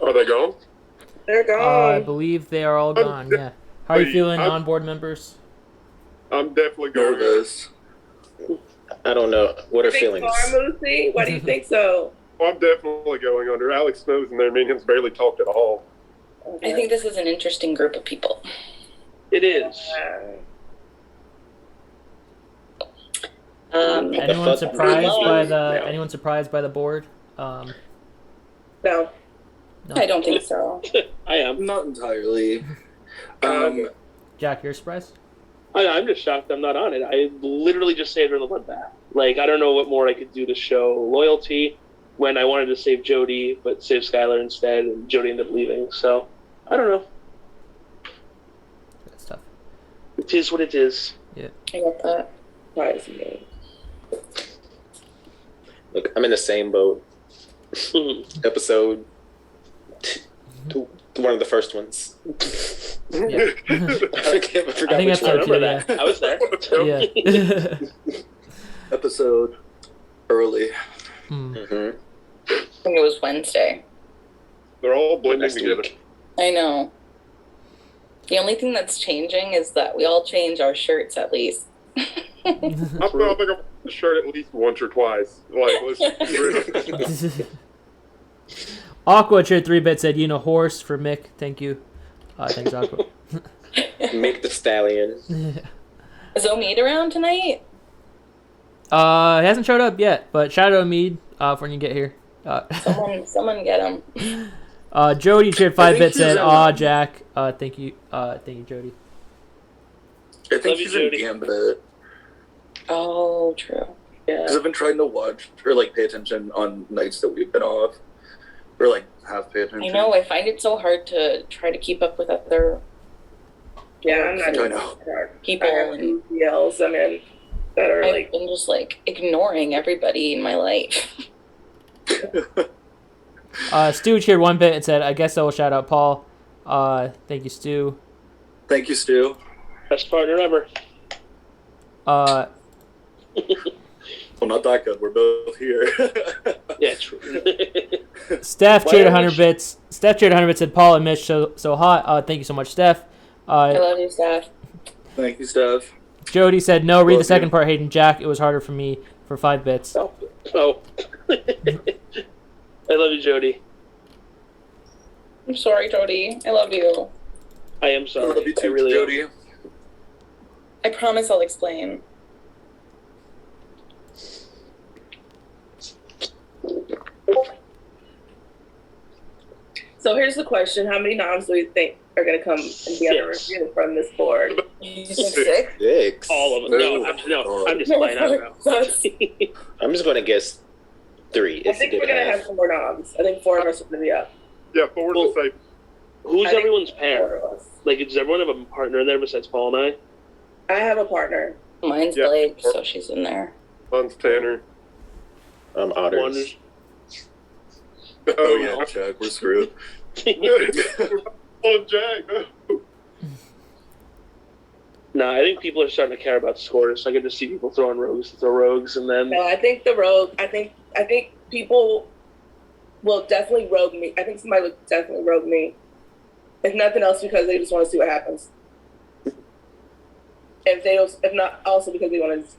Are they gone? They're gone. I believe they are all gone. Yeah. How are you feeling, non-board members? I'm definitely going. Nervous. I don't know. What are feelings? Lucy? Why do you think so? I'm definitely going under. Alex Snow's in there. Me and him's barely talked at all. I think this is an interesting group of people. It is. Anyone surprised by the board? No. I don't think so. I am. Not entirely. Jack, you're surprised? I'm just shocked I'm not on it. I literally just saved her in the bloodbath. Like, I don't know what more I could do to show loyalty when I wanted to save Jody, but save Skylar instead, and Jody ended up leaving. So, I don't know. Good stuff. It is what it is. Yeah. I got that. Why is me? Look, I'm in the same boat. Episode one of the first ones. Yeah. I forgot I think which one. episode 2, yeah. I was there. Yeah. Episode early. Mm-hmm. I think it was Wednesday. They're all blending Next together. week. I know. The only thing that's changing is that we all change our shirts at least. I think I've worn the shirt at least once or twice. Like, let's Aqua Cheer 3-bit said, horse for Mick. Thank you. Thanks, Aqua. Make the stallion. Is Omid around tonight? He hasn't showed up yet, but shout out to Mead for when you get here. Someone get him. Jody Cheered 5-bit said, Jack. Thank you, Jody. I think he's in Gambit. Oh, true. Yeah. Because I've been trying to watch or pay attention on nights that we've been off, or half pay attention. I know. I find it so hard to try to keep up with other. Yeah, I'm not. I know. People and yells. I mean, that are I've like. been just like ignoring everybody in my life. Stu cheered one bit and said, "I guess I will shout out Paul." Thank you, Stu. Thank you, Stu. Best partner ever. Uh, Well, not that good. We're both here. Yeah, true. Steph cheered Why 100 bits. Steph cheered 100 bits. Said, "Paul and Mitch so hot." Thank you so much, Steph. I love you, Steph. Thank you, Steph. Jody said, "No, read Love the second you. part, Hayden. Jack, it was harder for me for 5 bits." Oh. I love you, Jody. I'm sorry, Jody. I love you. I am sorry. I love you too, really am. Jody. I promise I'll explain. So here's the question: how many noms do we think are going to come and be under review from this board? You think 6? 6. All of them. No, I'm just playing out now. I'm just going to guess 3. I It's a think good we're going to half. have some more noms. I think 4 of us are going to be up. Yeah, 4 is the safe. Who's I think everyone's 4 pair? of us. Like, does everyone have a partner in there besides Paul and I? I have a partner. Mine's Yeah. Blake, so she's in there. Mine's Tanner. Otters. Wonders. Oh, yeah, Jack, we're screwed. Oh, Jack. No. No, I think people are starting to care about scores. I get to see people throwing rogues to throw rogues, and then No, I think the rogue. I think people will definitely rogue me. I think somebody would definitely rogue me. If nothing else, because they just want to see what happens. If not, also because they want to.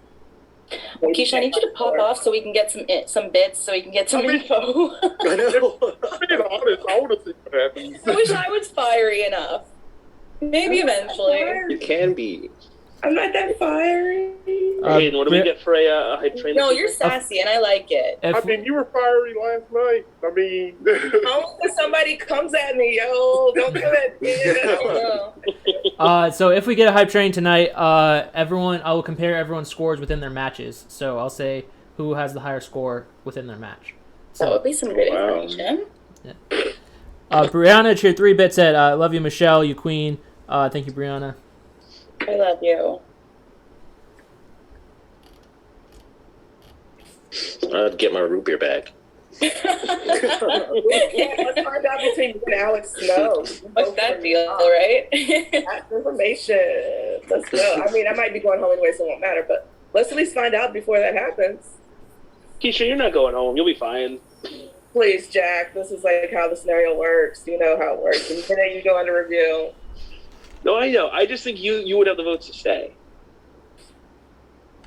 Keisha, I need you to pop off so we can get some bits, so we can get some info. I know. Being honest, I want to see what happens. I wish I was fiery enough. Maybe eventually. You can be. I'm not that fiery. Hayden, what do we get for a hype train? No, you're sassy, and I like it. I mean, you were fiery last night. I mean, Don't let somebody comes at me, yo. Don't come at me. So if we get a hype train tonight, I will compare everyone's scores within their matches. So I'll say who has the higher score within their match. That would be some good information. Brianna cheered 3 bits. Said, "Love you, Michelle. You queen." Thank you, Brianna. I love you. I'd get my root beer back. Let's find out between you and Alex Snow. What's that deal, right? That's information. Let's go. I mean, I might be going home anyway, so it won't matter, but let's at least find out before that happens. Keisha, you're not going home. You'll be fine. Please, Jack. This is like how the scenario works. You know how it works. And then you go under review. No, I know. I just think you would have the votes to stay.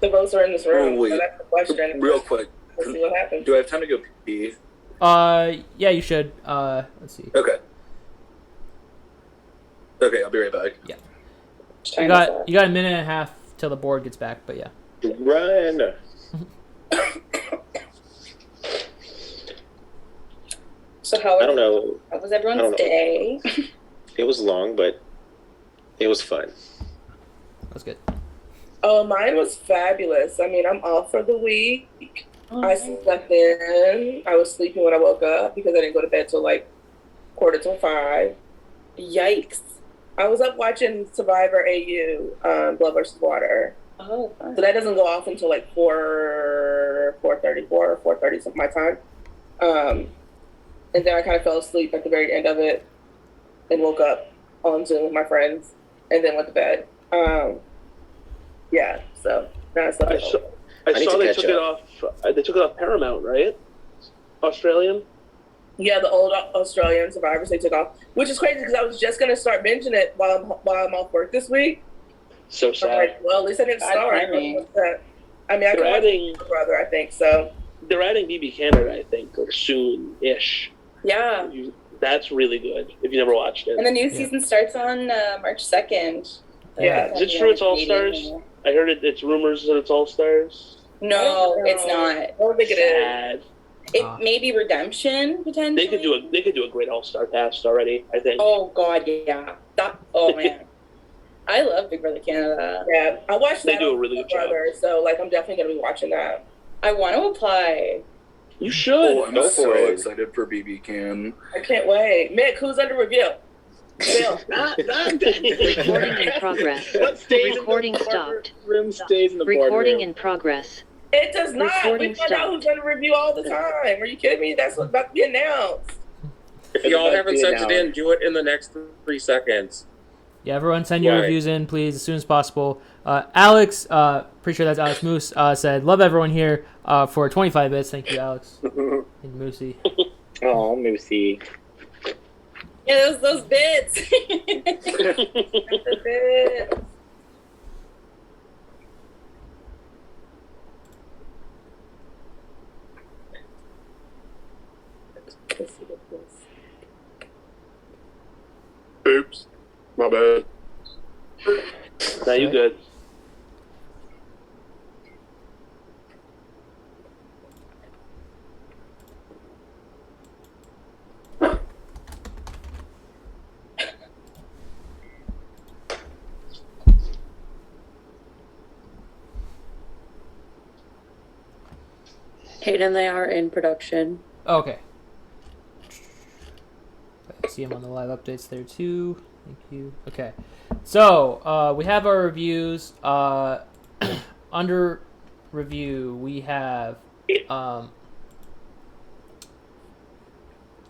The votes are in this room. Oh, wait. So that's the question. Real quick. We'll see what happens. Do I have time to go pee? Yeah, you should. Let's see. Okay. Okay, I'll be right back. Yeah. You got a minute and a half till the board gets back, but yeah. Run. So how I don't know. How was I don't everyone's know. day? It was long, but it was fun. That's good. Oh, mine was fabulous. I mean, I'm off for the week. I slept in. I was sleeping when I woke up because I didn't go to bed till like 4:45. Yikes. I was up watching Survivor AU, Blood vs. Water. Oh, fun. So that doesn't go off until like 4:34 or 4:30 something my time. And then I kind of fell asleep at the very end of it and woke up on Zoom with my friends and then went to bed. Yeah, so now I slept. I saw they took it off. They took it off Paramount, right? Australian. Yeah, the old Australian Survivors they took off, which is crazy because I was just gonna start binging it while I'm off work this week. So sad. I'm like, well, at least I didn't start. I mean, I can watch Big Brother, I think so. They're adding BB Canada, I think, like soon-ish. Yeah. That's really good. If you never watched it. And the new season starts on March 2nd. Yeah. Is it true it's All Stars? I heard it's rumors that it's All Stars. No, it's not. I don't think it Sad. It may be Redemption potentially. They could do a great All-Star cast already, I think. Oh God, yeah. Oh man, I love Big Brother Canada. Yeah, I watched They that. do a on really Big good job. Brother, so like I'm definitely gonna be watching that. I want to apply. You should. Oh, I'm Go so for it. excited for BB Can. I can't wait. Mick, who's under review? Bill, not that. Recording in progress. What stays Recording in the stopped. Room stays in the Recording boardroom. in progress. It does not. Recording We find out who's going to review all the time. Are you kidding me? That's what's about to be announced. If y'all haven't sent it in, do it in the next 3 seconds. Yeah, everyone send your Right. reviews in, please, as soon as possible. Alex, pretty sure that's Alex Moose, said, love everyone here for 25 bits. Thank you, Alex. And Moosey. Oh, Moosey. Yeah, those bits. The bit. Let's see what this. Oops. My bad. Now you good. Hayden, they are in production. Okay. I see him on the live updates there too. Thank you. Okay. So, we have our reviews. Under review, we have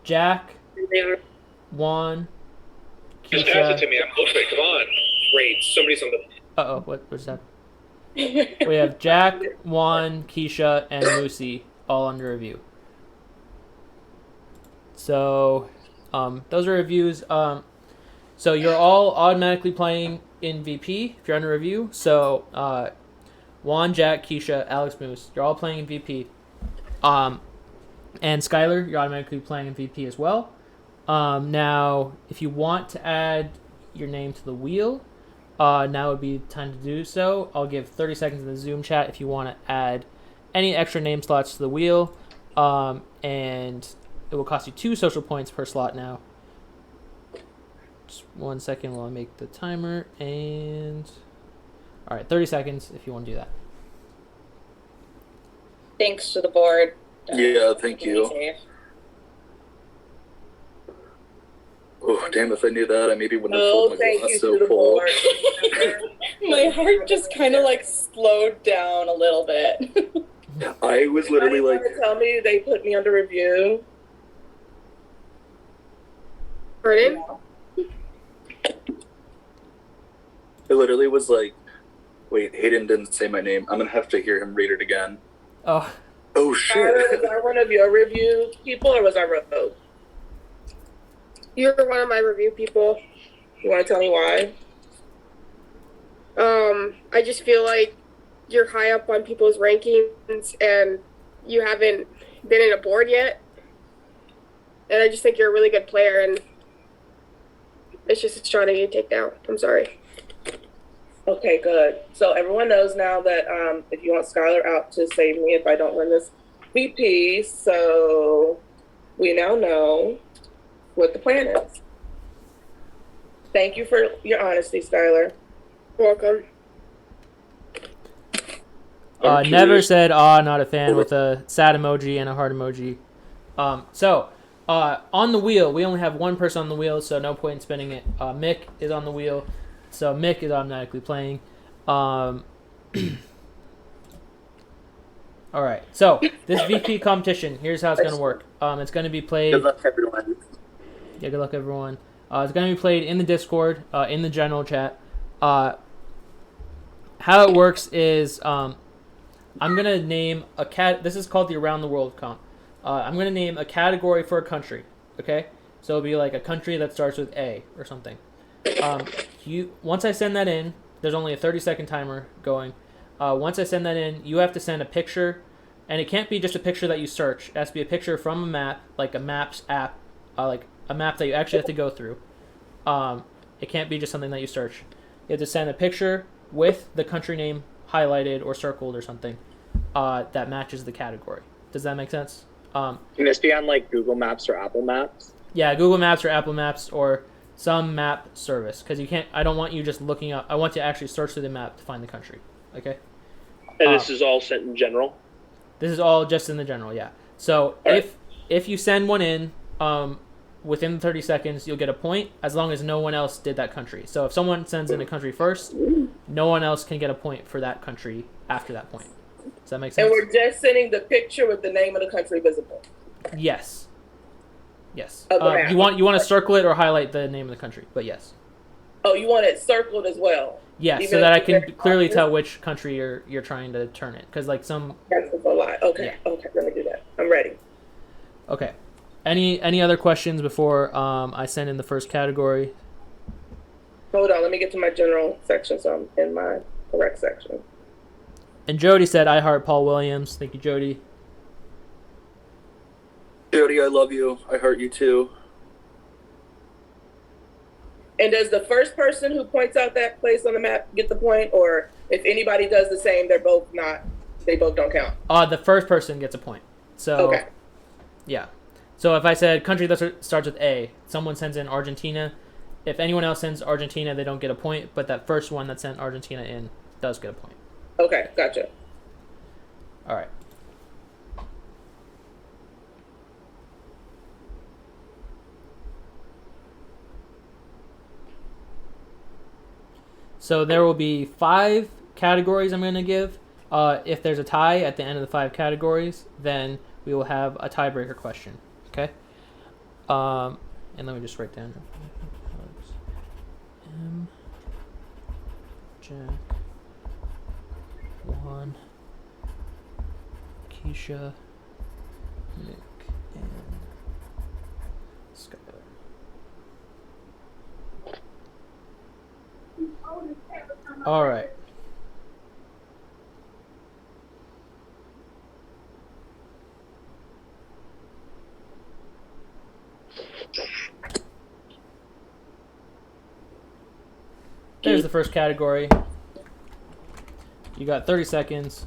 Jack, Juan, Just pass it Keisha. to me. I'm open. Come on. Great. Somebody's on the. Uh-oh, what's that? We have Jack, Juan, Keisha, and Lucy all under review. So, those are reviews. So you're all automatically playing in VP if you're under review. So, Juan, Jack, Keisha, Alex Moose, you're all playing in VP. And Skylar, you're automatically playing in VP as well. Now, if you want to add your name to the wheel, now would be the time to do so. I'll give 30 seconds in the Zoom chat if you want to add any extra name slots to the wheel. And it will cost you 2 social points per slot now. Just 1 second while I make the timer. And all right, 30 seconds if you want to do that. Thanks to the board. Yeah, thank Keeping me you. safe. Oh, damn, if I knew that, I maybe wouldn't have Oh, filled my thank glass you so to the full. board. My heart just kind of like slowed down a little bit. I was literally like, Trying to tell me they put me under review. Pardon? I literally was like, wait, Hayden didn't say my name. I'm gonna have to hear him read it again. Oh. Oh Tyler, shit. was I one of your review people or was I Rogue? You're one of my review people. You want to tell me why? I just feel like you're high up on people's rankings and you haven't been in a board yet. And I just think you're a really good player and it's just a strategy to take down. I'm sorry. Okay, good. So everyone knows now that if you want Skylar out to save me if I don't win this VP, so we now know what the plan is. Thank you for your honesty, Skylar. Welcome. Never said not a fan with a sad emoji and a heart emoji. On the wheel, we only have one person on the wheel, so no point in spinning it. Mick is on the wheel, so Mick is automatically playing. All right, so this VP competition, here's how it's going to work. It's going to be played... Good luck, everyone. Yeah, good luck, everyone. It's going to be played in the Discord, in the general chat. How it works is I'm going to name a this is called the Around the World comp. I'm going to name a category for a country, okay? So it'll be like a country that starts with A or something. Once I send that in, there's only a 30-second timer going. Once I send that in, you have to send a picture, and it can't be just a picture that you search. It has to be a picture from a map, like a Maps app, like a map that you actually have to go through. It can't be just something that you search. You have to send a picture with the country name highlighted or circled or something that matches the category. Does that make sense? Can this be on like Google Maps or Apple Maps? Yeah, Google Maps or Apple Maps or some map service, because you can't. I don't want you just looking up. I want you to actually search through the map to find the country. Okay. And this is all sent in general. This is all just in the general, yeah. So if you send one in, within 30 seconds, you'll get a point as long as no one else did that country. So if someone sends in a country first, no one else can get a point for that country after that point. Does that make sense? And we're just sending the picture with the name of the country visible. Yes. Yes. Of the map. You want to circle it or highlight the name of the country, but yes. Oh, you want it circled as well? Yeah, Even so that I if can it's clearly obvious? tell which country you're trying to turn it. Because like some. That's a lot. Okay. Yeah. Okay. Let me do that. I'm ready. Okay. Any other questions before I send in the first category? Hold on. Let me get to my general section so I'm in my correct section. And Jody said, "I heart Paul Williams." Thank you, Jody. Jody, I love you. I heart you too. And does the first person who points out that place on the map get the point, or if anybody does the same, they both don't count? The first person gets a point. So. Okay. Yeah. So if I said country that starts with A, someone sends in Argentina. If anyone else sends Argentina, they don't get a point. But that first one that sent Argentina in does get a point. Okay, gotcha. All right. So there will be 5 categories I'm going to give. If there's a tie at the end of the 5 categories, then we will have a tiebreaker question. Okay? And let me just write down. M. Jack. Juan. Keisha. Nick. And Skylar. All right. There's the first category. You got 30 seconds.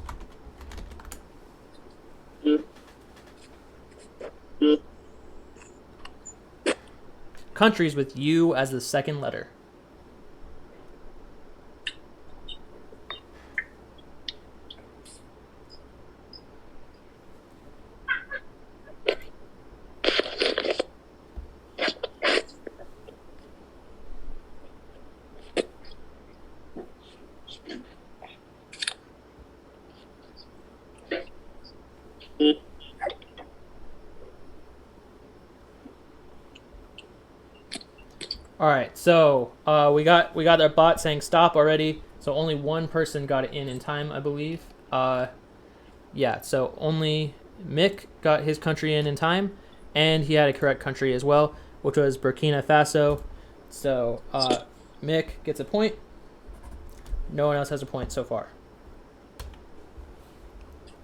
Countries with U as the second letter. All right, so we got our bot saying stop already. So only one person got it in time, I believe. Yeah, so only Mick got his country in time, and he had a correct country as well, which was Burkina Faso. So Mick gets a point. No one else has a point so far.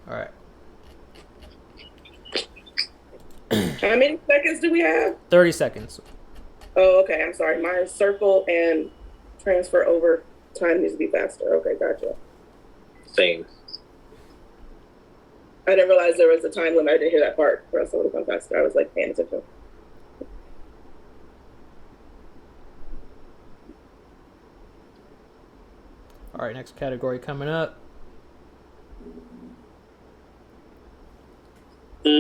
All right. How many seconds do we have? 30 seconds. Oh, okay. I'm sorry. My circle and transfer over time needs to be faster. Okay, gotcha. Same. I didn't realize there was a time limit. I didn't hear that part. For us, it would have gone faster. I was like paying attention. All right, next category coming up.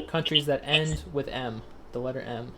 Countries that end with M, the letter M.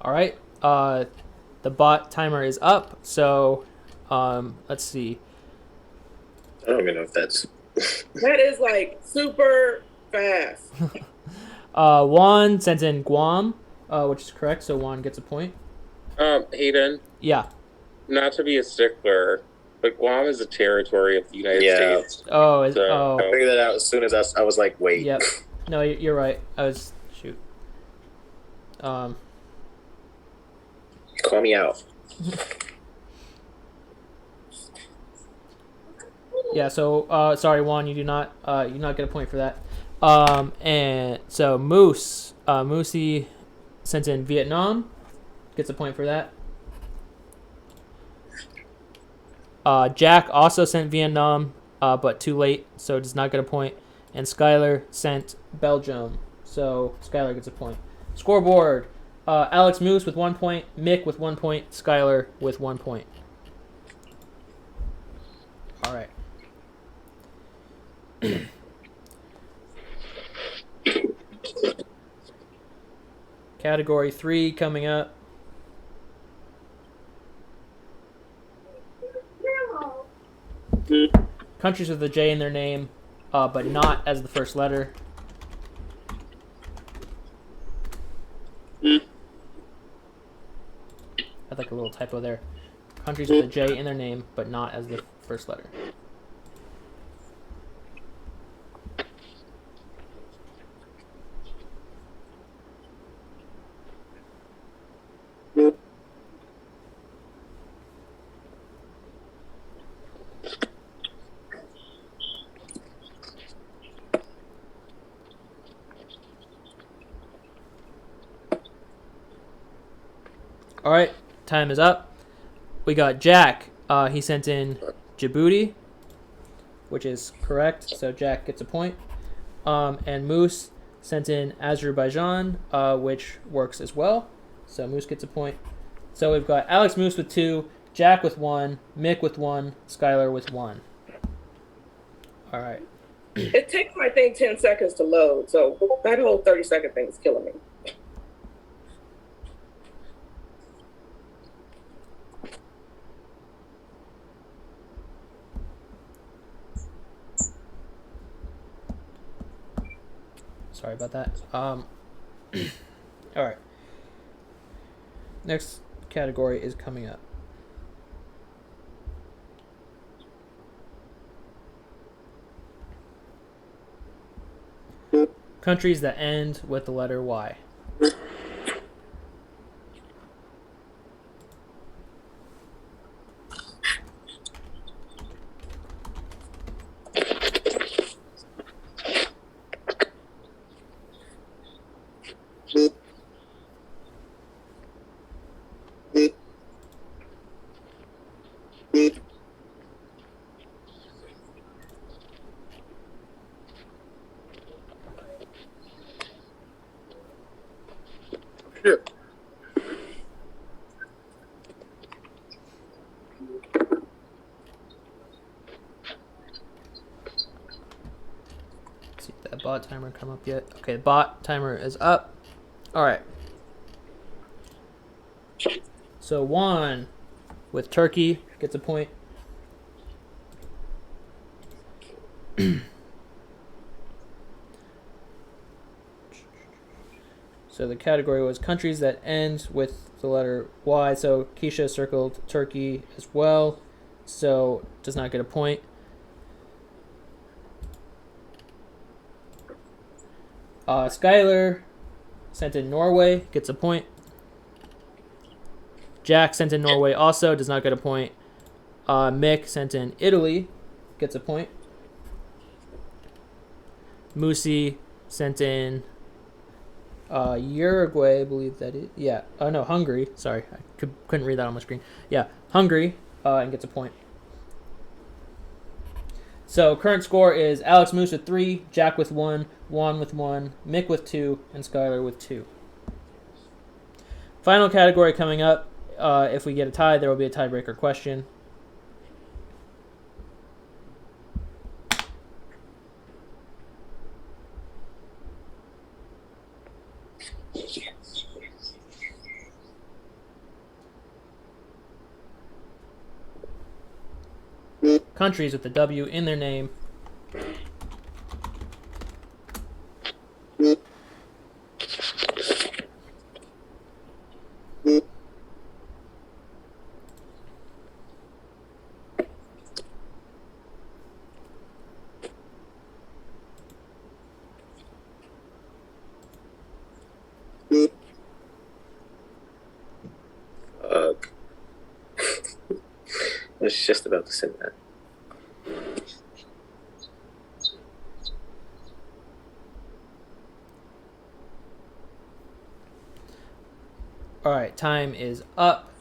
All right, the bot timer is up, so let's see. I don't even know if that's. That is like super fast. Juan sends in Guam, which is correct, so Juan gets a point. Hayden, Yeah. not to be a stickler, but Guam is a territory of the United Yeah. States. Oh, So- I figured that out as soon as I was like, wait. Yep. No, you're right. Shoot. Call me out. Yeah. So sorry, Juan, you do not get a point for that. And so Moosey sent in Vietnam, gets a point for that. Jack also sent Vietnam, but too late, so does not get a point. And Skylar sent Belgium, so Skylar gets a point. Scoreboard: Alex Moose with 1 point, Mick with 1 point, Skylar with 1 point. All right. Category 3 coming up. Countries with a J in their name, but not as the first letter. I had like a little typo there. Countries with a J in their name, but not as the first letter. All right, time is up. We got Jack. He sent in Djibouti, which is correct, so Jack gets a point. And Moose sent in Azerbaijan, which works as well, so Moose gets a point. So we've got Alex Moose with 2, Jack with 1, Mick with 1, Skylar with 1. All right. It takes my thing 10 seconds to load, so that whole 30-second thing is killing me. Sorry about that. All right. Next category is coming up. Countries that end with the letter Y. Shit. See if that bot timer come up yet. Okay, the bot timer is up. All right. So Juan with Turkey gets a point. So the category was countries that end with the letter Y. So Keisha circled Turkey as well, so does not get a point. Skylar sent in Norway, gets a point. Jack sent in Norway also, does not get a point. Mick sent in Italy, gets a point. Moosey sent in Uruguay, I believe that is. Yeah. No, Hungary. Sorry, I couldn't read that on my screen. Yeah, Hungary, and gets a point. So current score is Alex Moose with 3, Jack with 1, Juan with 1, Mick with 2, and Skylar with 2. Final category coming up. If we get a tie, there will be a tiebreaker question. Countries with the W in their name. I was just about to send that. All right, time is up.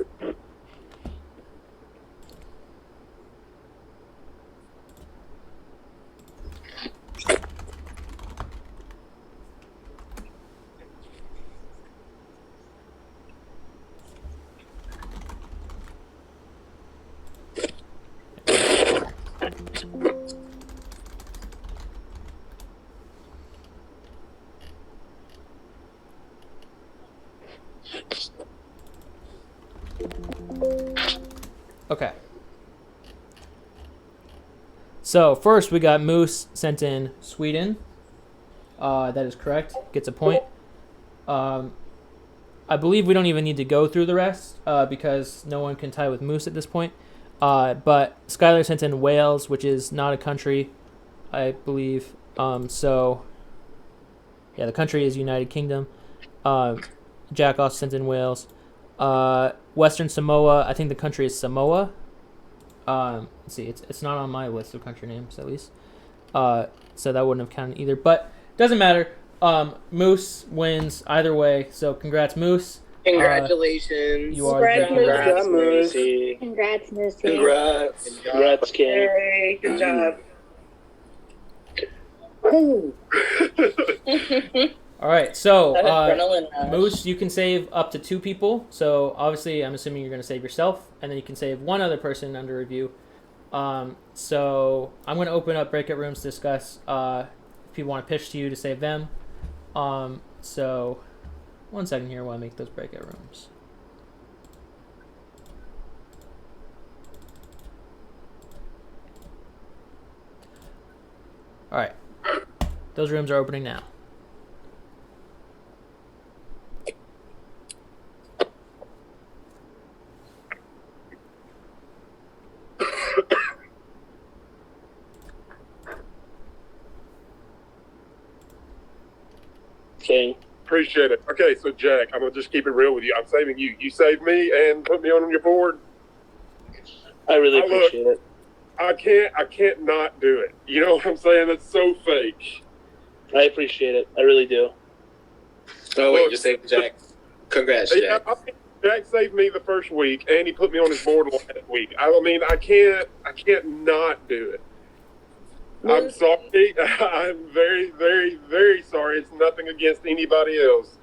Okay. So first we got Moose sent in Sweden. That is correct. Gets a point. I believe we don't even need to go through the rest because no one can tie with Moose at this point. But Skylar sent in Wales, which is not a country, I believe. So yeah, the country is United Kingdom. Jack also sent in Wales. Western Samoa, I think the country is Samoa. Let's see, it's not on my list of country names at least. So that wouldn't have counted either. But doesn't matter. Moose wins either way. So congrats, Moose. Congratulations. You are Congrats, Moose. Congrats, Moosey. Congrats. Congrats, King. Hey, good job. All right, so That adrenaline rush. Moose, you can save up to 2 people. So obviously, I'm assuming you're going to save yourself, and then you can save 1 other person under review. So I'm going to open up breakout rooms to discuss if people want to pitch to you to save them. So 1 second here while I make those breakout rooms. All right, those rooms are opening now. King. Appreciate it. Okay, so Jack, I'm gonna just keep it real with you. I'm saving you. You saved me and put me on your board. I really appreciate it. I can't not do it. You know what I'm saying? That's so fake. I appreciate it. I really do. Oh wait, just say Jack. Congrats, Jack. Yeah, I think Jack saved me the first week, and he put me on his board last week. I mean, I can't not do it. I'm sorry. I'm very, very, very sorry. It's nothing against anybody else.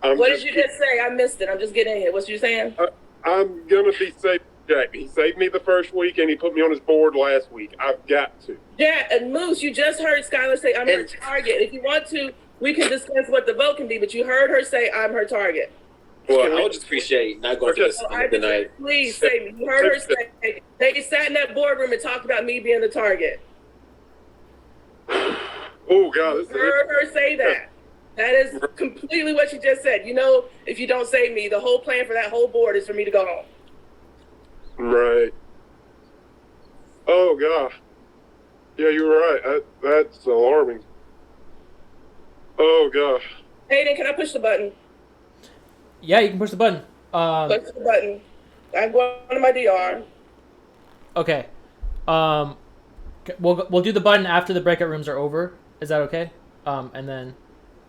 What did you just say? I missed it. I'm just getting it. What you saying? I'm gonna be safe, Jack. He saved me the first week, and he put me on his board last week. I've got to. Yeah, and Moose, you just heard Skylar say, I'm her target. If you want to, we can discuss what the vote can be, but you heard her say, I'm her target. Well, I would just appreciate not going through this tonight. Please say me. You heard her say, they sat in that boardroom and talked about me being the target. Oh, God. You heard her say that. That is completely what she just said. You know, if you don't save me, the whole plan for that whole board is for me to go home. Right. Oh, God. Yeah, you're right. That's alarming. Oh, God. Hayden, can I push the button? Yeah, you can push the button. Push the button. I'm going to my DR. Okay. We'll do the button after the breakout rooms are over. Is that okay? And then,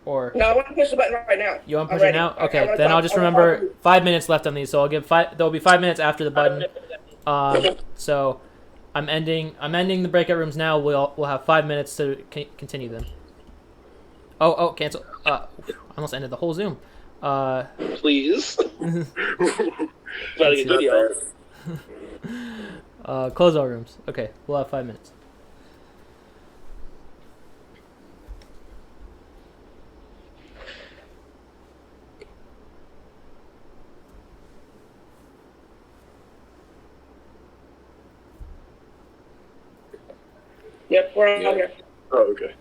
or No, I want to push the button right now. you want to push it now? Okay. Then I'll just remember 5 minutes left on these. So I'll give 5. There'll be 5 minutes after the button. So I'm ending the breakout rooms now. We'll have 5 minutes to continue them. Oh, cancel. I almost ended the whole Zoom. Please. Try to get video. Close all rooms. Okay, we'll have 5 minutes. Yep, we're on here. Oh, okay.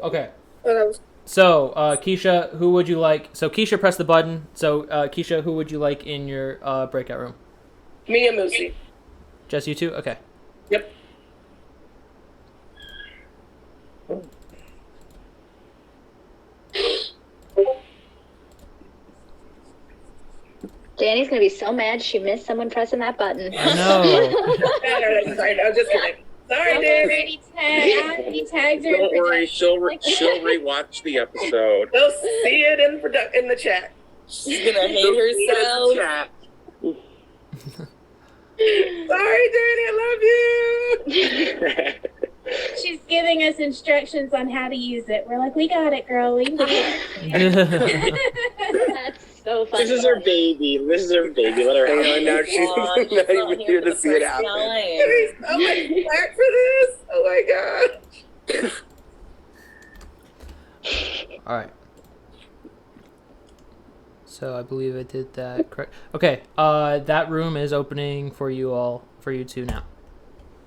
Okay. Oh, that was... So, Keisha, who would you like? So, Keisha, press the button. So, Keisha, who would you like in your breakout room? Me and Moosey. Just you two? Okay. Yep. Danny's gonna be so mad she missed someone pressing that button. I know. Sorry, I was just kidding. Sorry, Danny. Don't worry, she'll rewatch the episode. They'll see it in the chat. She's gonna hate herself. Sorry, Danny, I love you. She's giving us instructions on how to use it. We're like, we got it, girl. We can do it. That's so funny. This is her baby. Let her have I know, it. she's not even here to see it happen. I'm like, back for this. Oh my god. All right. So I believe I did that correct. Okay. That room is opening for you two now.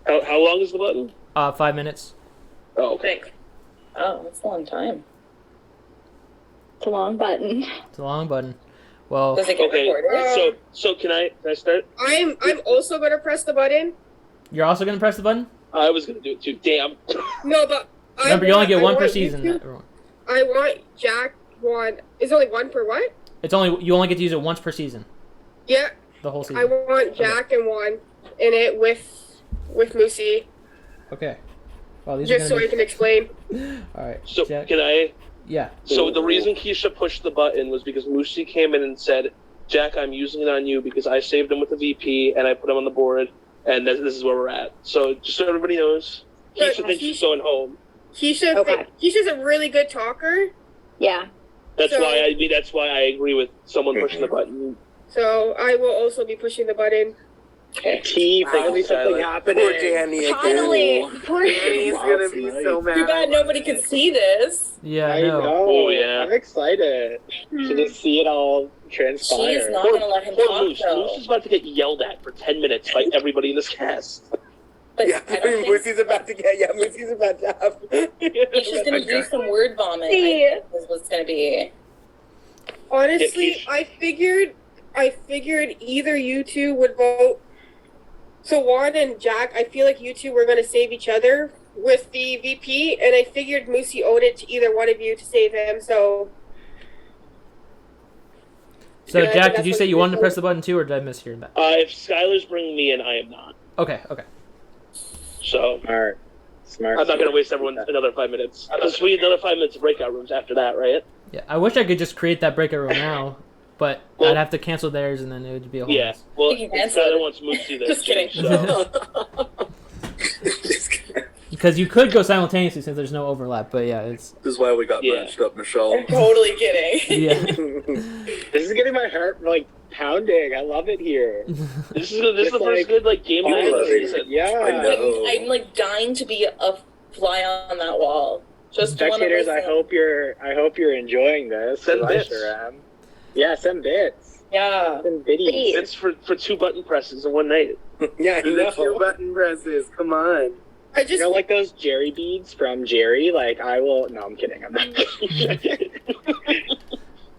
How long is the button? 5 minutes. Oh, okay. Oh, that's a long time. It's a long button. It's a long button. Well. Does it get recorded? So can I start? I'm also gonna press the button. You're also gonna press the button. I was gonna do it too. Damn. No, but Remember, you only get one per want season. you to- I want Jack one. Is only one per what? You only get to use it once per season. Yeah. The whole season. I want Jack and one in it with Moosey, Okay. Well, these just are so gonna I can explain. All right. So Jack. can I? Yeah. So the reason Keisha pushed the button was because Moosey came in and said, "Jack, I'm using it on you because I saved him with the VP and I put him on the board, and this is where we're at." So just so everybody knows, Keisha thinks she's going home. Keisha's a really good talker. Yeah. That's So- why I agree with someone pushing the button. So I will also be pushing the button. Finally something happening. Poor Danny again. Finally. Poor Danny's gonna be so mad. Too bad nobody could see this. Yeah, I I know. know. Oh, yeah. I'm excited to just see it all transpire. She's not gonna let him Poor talk Moose. though. Moose is about to get yelled at for 10 minutes by everybody in this cast. But Yeah, I don't think Moosey's about to get. Moosey's about to have. she's gonna do some word vomit. See. I think is what's gonna be. Honestly, I figured either you two would vote. So Juan and Jack, I feel like you two were gonna save each other with the VP, and I figured Moosey owed it to either one of you to save him. So So, Yeah, I think Jack, did that's you what say you we wanted to did. press the button too, or did I mishear that? If Skylar's bringing me in, I am not. Okay. Okay. So Smart. I'm not going to waste everyone another 5 minutes. Because we need another 5 minutes of breakout rooms after that, right? Yeah. I wish I could just create that breakout room now, but Well- I'd have to cancel theirs, and then it would be a whole Yeah. mess. Well, You can cancel Skylar it. wants Moosey there. Just kidding. So. Because you could go simultaneously since there's no overlap, but yeah, it's This is why we got branched up, Michelle. I'm totally kidding. yeah. This is getting my heart pounding. I love it here. This is the first good game night of the season. Yeah. I know. I'm dying to be a fly on that wall. Just wanna Spectators, I listen. hope you're enjoying this. 'cause Send I bits. sure am. Yeah, send bits. Yeah. Send biddies. It's for 2 button presses in one night. Yeah, I know. your button presses. Come on. I just You know, like those Jerry beads from Jerry. Like I will. No, I'm kidding. I'm not.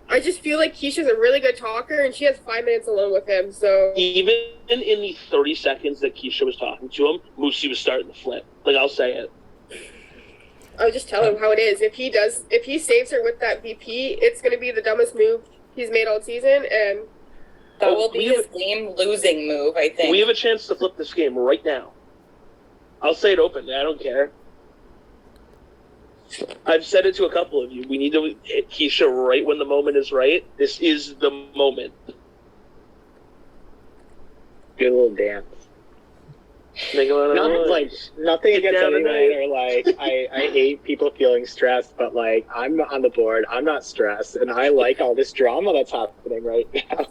I just feel like Keisha's a really good talker, and she has 5 minutes alone with him. So Even in the 30 seconds that Keisha was talking to him, Moosey was starting to flip. I'll say it. I'll just tell him how it is. If he saves her with that VP, it's gonna be the dumbest move he's made all season, and That will be his game losing move, I think. We have a chance to flip this game right now. I'll say it openly. I don't care. I've said it to a couple of you. We need to hit Keisha right when the moment is right. This is the moment. Do a little dance. Make a lot of noise. Nothing Get against down anyone, tonight. or I hate people feeling stressed, but I'm on the board. I'm not stressed, and I like all this drama that's happening right now.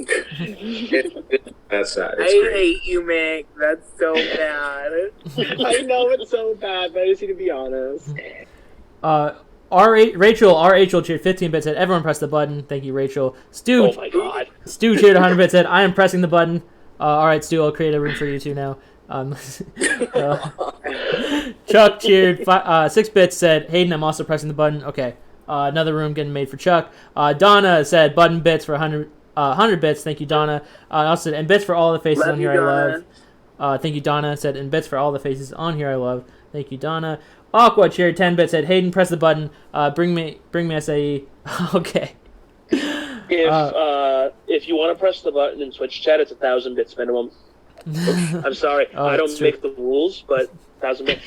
That's sad. I hate you, Mick. That's so bad. I know it's so bad, but I just need to be honest. Rachel cheered 15 bits. Said everyone press the button. Thank you, Rachel. Stu. Oh my god. Stu cheered 100 bits. Said I am pressing the button. All right, Stu. I'll create a room for you two now. Chuck cheered 6 bits. Said Hayden, I'm also pressing the button. Okay. Another room getting made for Chuck. Donna said button bits for 100 bits. Thank you, Donna. Also said and bits for all the faces on here I love. Thank you, Donna. Said and bits for all the faces on here I love. Thank you, Donna. Aqua cheered 10 bits. Said Hayden, press the button. Bring me SAE. Okay. If you want to press the button in Twitch chat, it's 1,000 bits minimum. I'm sorry, I don't that's true. make the rules, but 1,000 bits.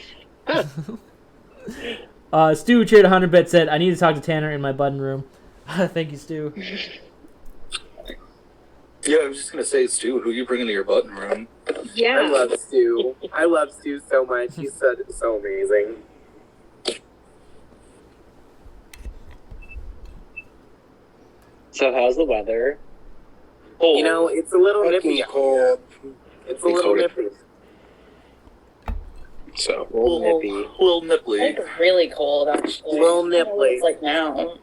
Stu cheered 100 bits. Said I need to talk to Tanner in my button room. Thank you, Stu. Yeah, I was just gonna say, Stu, who you bringing to your button room? I love Stu. I love Stu so much. He's so amazing. So how's the weather? You know, it's a little Fucking nippy. cold. It's a little nippy. So Little nipply. Like really cold, actually. Little I don't know what nipply. It's like now,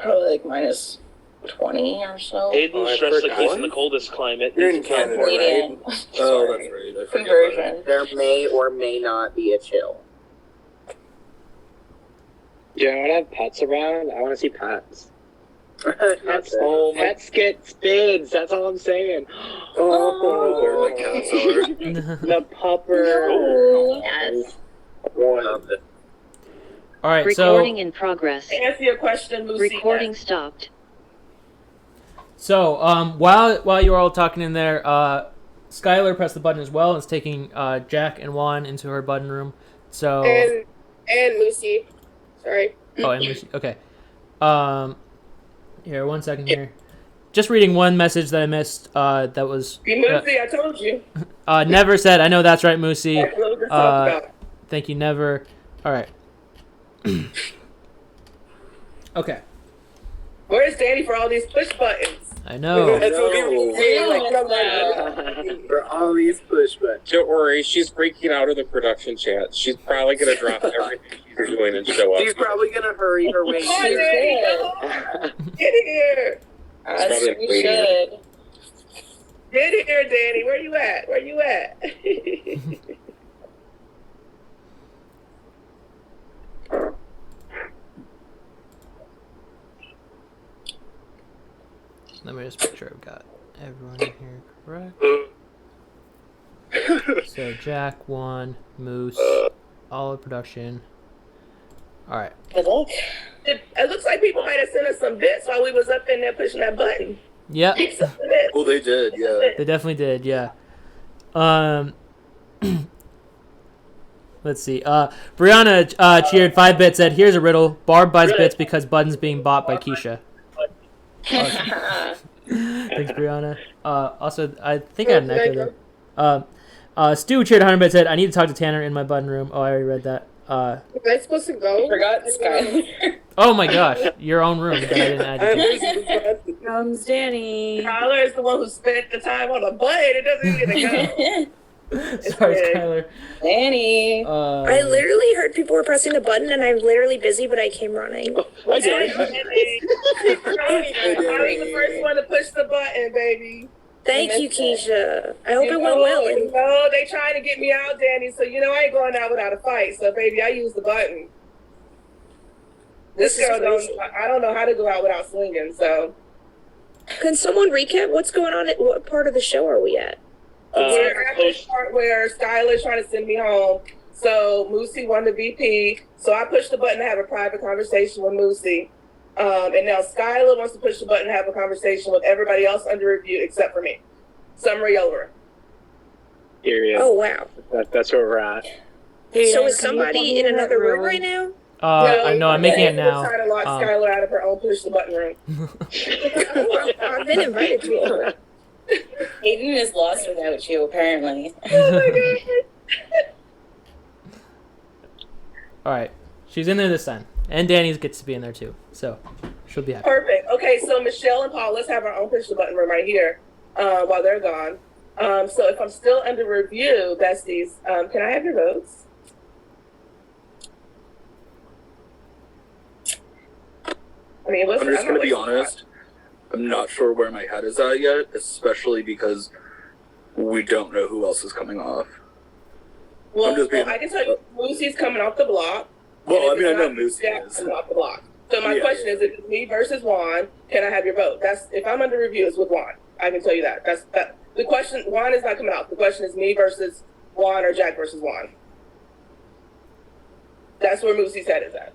probably like minus 20 or so. Hayden I stressed like forgot. he's in the coldest climate. You're in He's Canada, Canadian. Oh, that's Sorry. right. I forget about Conversion. There may or may not be a chill. Do you want to have pets around? I want to see pets. That's Pets get spids. That's all I'm saying. Oh, where my cats are. The pupper. Oh, yes. One. All right, so Recording in progress. To answer your question, Lucy. Recording stopped. while you were all talking in there, Skylar pressed the button as well and is taking Jack and Juan into her button room. So And Lucy. Sorry. oh, and Lucy. Okay. Here, 1 second here. Just reading one message that I missed. That was Lucy, I told you. Never said. I know that's right, Moosey. That's what we're talking about. Thank you, Never. All right. Okay. Where's Danny for all these push buttons? I know. That's what people say, like, come on. For all these push buttons. Don't worry, she's freaking out in the production chat. She's probably gonna drop everything she's doing and show up. She's probably gonna hurry her way. Come on, Danny, go. Get here. As we should. Get here, Danny. Where you at? Where you at? Let me just make sure I've got everyone in here correct. So Jack, Juan, Moose, all of production. All right. Good luck. It looks like people might have sent us some bits while we was up in there pushing that button. Yep. Well, they did, yeah. They definitely did, yeah. Let's see. Brianna cheered 5 bits, said, "Here's a riddle. Barb buys bits because Button's being bought by Keisha." Thanks, Brianna. Also, I think I had an echo there. Stu cheered 100 bits, said, "I need to talk to Tanner in my button room." Oh, I already read that. Was I supposed to go? Forgot Skylar. Oh my gosh, your own room that I didn't add you to. Comes Danny. Tyler is the one who spent the time on the button. It doesn't even go. Sorry, Skylar. Danny. I literally heard people were pressing the button, and I'm literally busy, but I came running. I was the first one to push the button, baby. Thank you, Keisha. I hope it went well. And No, they trying to get me out, Danny. So you know I ain't going out without a fight. So baby, I use the button. This girl I don't know how to go out without swinging. So can someone recap what's going on? What part of the show are we at? we're at this part where Skylar's trying to send me home. So Moosey won the VP. So I pushed the button to have a private conversation with Moosey. And now Skylar wants to push the button and have a conversation with everybody else under review except for me. Summary over. Period. Oh, wow. That's where we're at. So is somebody in another room right now? I know, I'm making it now. We're trying to lock Skylar out of her own push the button room. I've been invited to it. Hayden is lost without you, apparently. All right, she's in there this time, and Danny gets to be in there too, so she'll be happy. Perfect. Okay, so Michelle and Paul, let's have our own push the button room right here while they're gone. So if I'm still under review, besties, can I have your votes? I mean, I'm just going to be honest. I'm not sure where my head is at yet, especially because we don't know who else is coming off. Well, I'm just being- I can tell you, Moosey's coming off the block. Well, and I mean, I if know it's not, Moosey Jack's is. coming off the block. So my Yeah. question is, if it's me versus Juan, can I have your vote? That's if I'm under review, it's with Juan. I can tell you that. That's that. The question, Juan is not coming out. The question is me versus Juan or Jack versus Juan. That's where Moosey's head is at.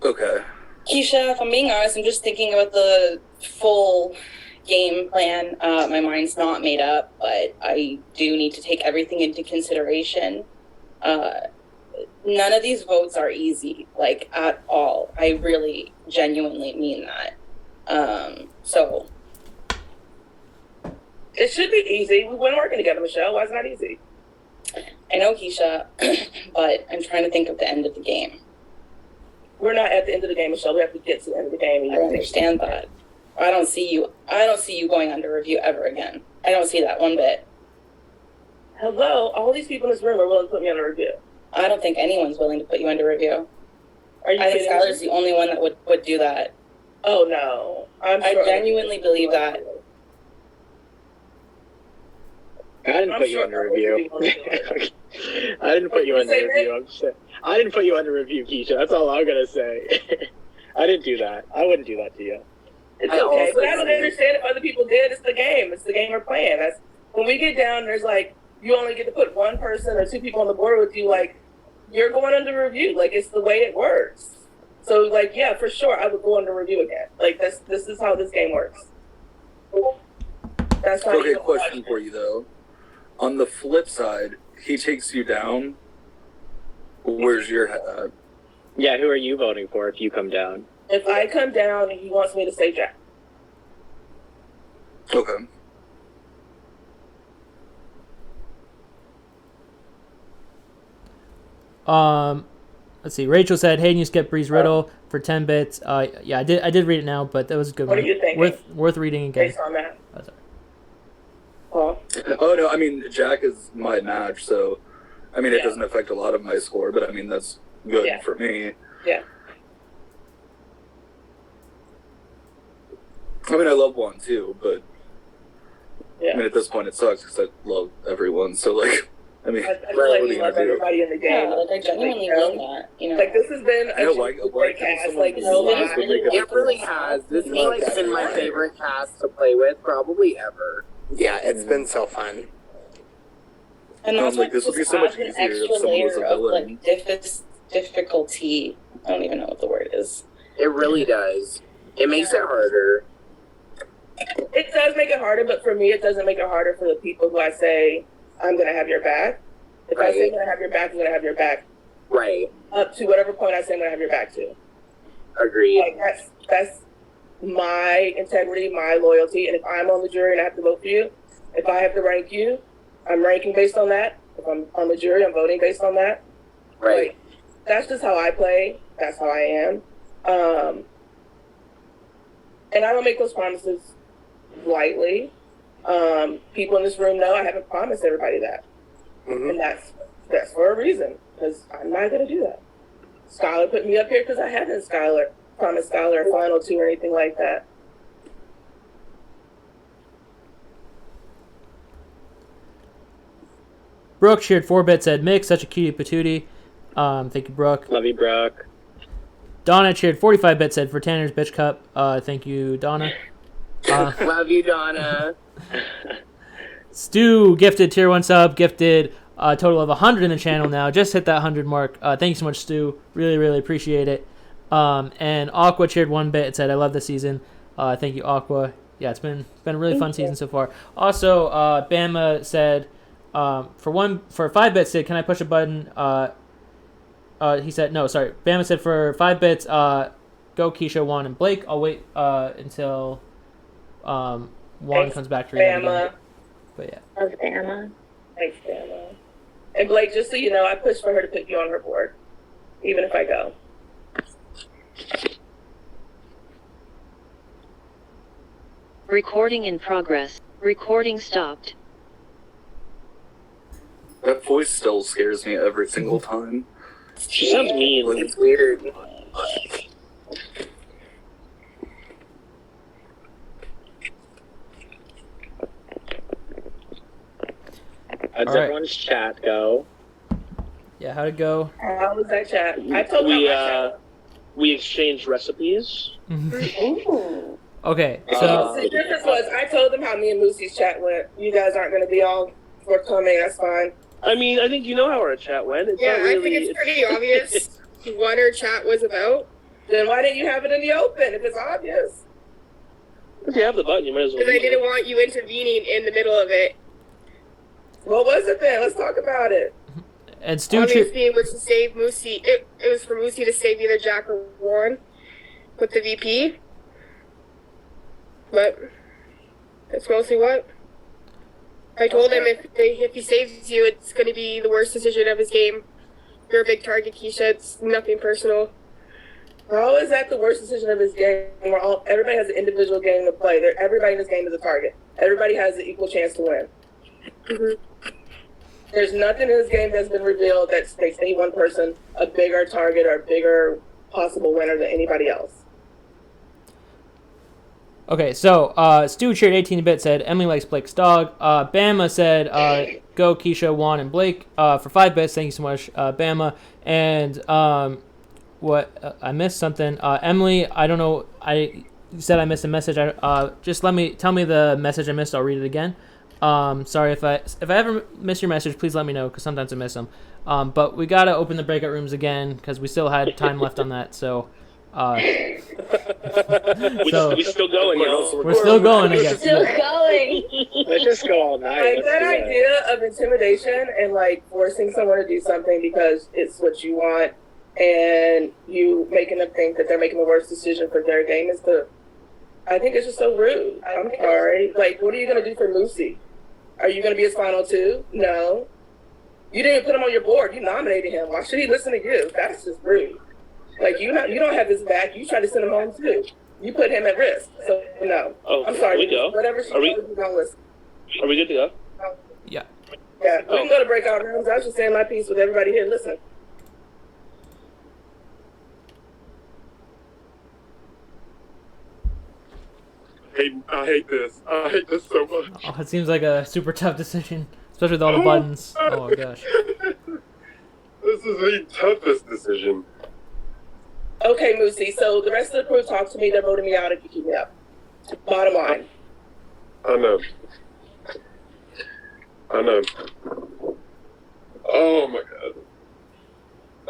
Okay. Keisha, if I'm being honest, I'm just thinking about the full game plan. My mind's not made up, but I do need to take everything into consideration. None of these votes are easy, like at all. I really genuinely mean that. So It should be easy. We've been working together, Michelle. Why is it not easy? I know, Keisha, but I'm trying to think of the end of the game. We're not at the end of the game, Michelle. We have to get to the end of the game. I understand that. I don't see you going under review ever again. I don't see that one bit. Hello, all these people in this room are willing to put me under review. I don't think anyone's willing to put you under review. Are you I think kidding Skylar's me? the only one that would do that. Oh no, I genuinely believe that. I didn't put you under review. I didn't put you under review. I didn't put you under review, Keisha. That's all I'm gonna say. I didn't do that. I wouldn't do that to you. It's okay, but I don't understand if other people did. It's the game. It's the game we're playing. That's when we get down. There's like you only get to put one person or two people on the board with you. Like you're going under review. Like it's the way it works. So like yeah, for sure, I would go under review again. Like this is how this game works. That's not Okay, even question for you though. On the flip side, he takes you down. Where's your head at? Yeah, who are you voting for if you come down? If I come down and he wants me to say Jack. Okay. Let's see. Rachel said, "Hey, you skip Breeze Riddle for 10 bits." Yeah, I did read it now, but that was a good What one. are you thinking? Worth reading again. Based on that. Oh no, I mean Jack is my match, so I mean it doesn't affect a lot of my score, but I mean that's good for me. Yeah. I mean I love one too, but yeah. I mean at this point it sucks because I love everyone. So like, I mean, I feel like we love everybody in the game. Yeah, like I genuinely love that. You know, like this has been I know, a like, great cast. Like no lie. It really has. This has like been my favorite cast to play with probably ever. Yeah, it's been so fun. and that's like what this would be just so much adds an easier if extra someone was a layer of villain. like difficulty. I don't even know what the word is. It really does. It makes it harder. It does make it harder, but for me, it doesn't make it harder for the people who I say I'm gonna have your back. If I say I'm gonna have your back, I'm gonna have your back. Right. Up to whatever point I say I'm gonna have your back to. Agreed. Like that's my integrity, my loyalty, and if I'm on the jury and I have to vote for you, if I have to rank you, I'm ranking based on that. If I'm on the jury, I'm voting based on that. Right. Like, that's just how I play. That's how I am. And I don't make those promises lightly. People in this room know I haven't promised everybody that. Mm-hmm. And that's for a reason, because I'm not going to do that. Skylar put me up here because I haven't promised Skylar a final two or anything like that. Brooke shared 4 bits, said, "Mick, such a cutie patootie." Thank you, Brooke. Love you, Brooke. Donna shared 45 bits, said, "For Tanner's Bitch Cup." Thank you, Donna. Love you, Donna. Stu gifted tier 1 sub, gifted a total of 100 in the channel now. Just hit that 100 mark. Thank you so much, Stu. Really, really appreciate it. And Aqua cheered 1 bit and said, "I love this season." Thank you, Aqua. Yeah, it's been a really fun season so far. Also, Bama said, for 5 bits, said, "Can I push a button?" He said, no, sorry. Bama said for 5 bits, go Keisha, Juan, and Blake. I'll wait until Juan comes back to read it again. But yeah. Of Bama. Thanks, Bama. And Blake, just so you know, I pushed for her to put you on her board, even if I go. Recording in progress. Recording stopped. That voice still scares me every single time. She sounds mean. Like, it's weird. How does everyone's chat go? Yeah, how'd it go? How was that chat? I told you we exchanged recipes. Ooh. Okay, So so the difference was I told them how me and Moosey's chat went. You guys aren't going to be all forthcoming. That's fine. I mean, I think you know how our chat went. It's Yeah, not really, I think it's pretty obvious what our chat was about. Then why didn't you have it in the open if it's obvious? If you have the button, you might as well. Because I use it. didn't want you intervening in the middle of it. What was it then? Let's talk about it. and Stu cheered. Obviously, it was to save Moosey. It was for Moosey to save either Jack or Warren with the VP. But that's mostly what. I told him if he saves you, it's going to be the worst decision of his game. You're a big target, Keisha. It's nothing personal. How is that the worst decision of his game? Everybody has an individual game to play. Everybody in this game is a target. Everybody has an equal chance to win. Mm-hmm. There's nothing in this game that's been revealed that makes any one person a bigger target or a bigger possible winner than anybody else. Okay, so Stu cheered 18-bit said Emily likes Blake's dog. Bama said go Keisha, Juan, and Blake for 5 bits. Thank you so much, Bama. And what I missed something. Emily, I don't know. I said I missed a message. Just tell me the message I missed. I'll read it again. Sorry if I ever miss your message, please let me know because sometimes I miss them. But we gotta open the breakout rooms again because we still had time left on that. So. We still going, y'all. We're still going again. Still going. Let's just go all night. Like that idea of intimidation and like forcing someone to do something because it's what you want, and you making them think that they're making the worst decision for their game I think it's just so rude. I'm sorry. Like, what are you gonna do for Lucy? Are you gonna be his final two? No. You didn't put him on your board. You nominated him. Why should he listen to you? That's just rude. Like, you don't have his back. You try to send him home, too. You put him at risk. So, no. Oh, I'm sorry. we go. Whatever she told you, don't listen. Are we good to go? Yeah. Yeah, we can go to breakout rooms. I was just saying my piece with everybody here. Listen. I hate this. I hate this so much. Oh, it seems like a super tough decision, especially with all the buttons. Oh my gosh. This is the toughest decision. Okay, Moosey, so the rest of the crew talk to me. They're voting me out if you keep me up. Bottom line. I know. Oh my god.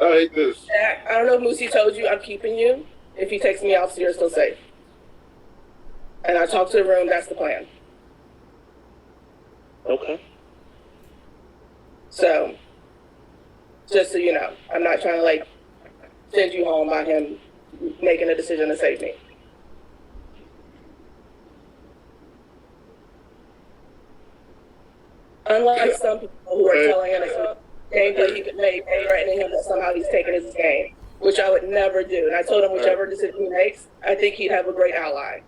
I hate this. Jack, I don't know if Moosey told you I'm keeping you. If he takes me out, so you're still safe. And I talked to the room, that's the plan. Okay. So, just so you know, I'm not trying to like send you home by him making a decision to save me. Unlike some people who are telling him it's a game that he could make and threatening him that somehow he's taking his game, which I would never do. And I told him whichever decision he makes, I think he'd have a great ally.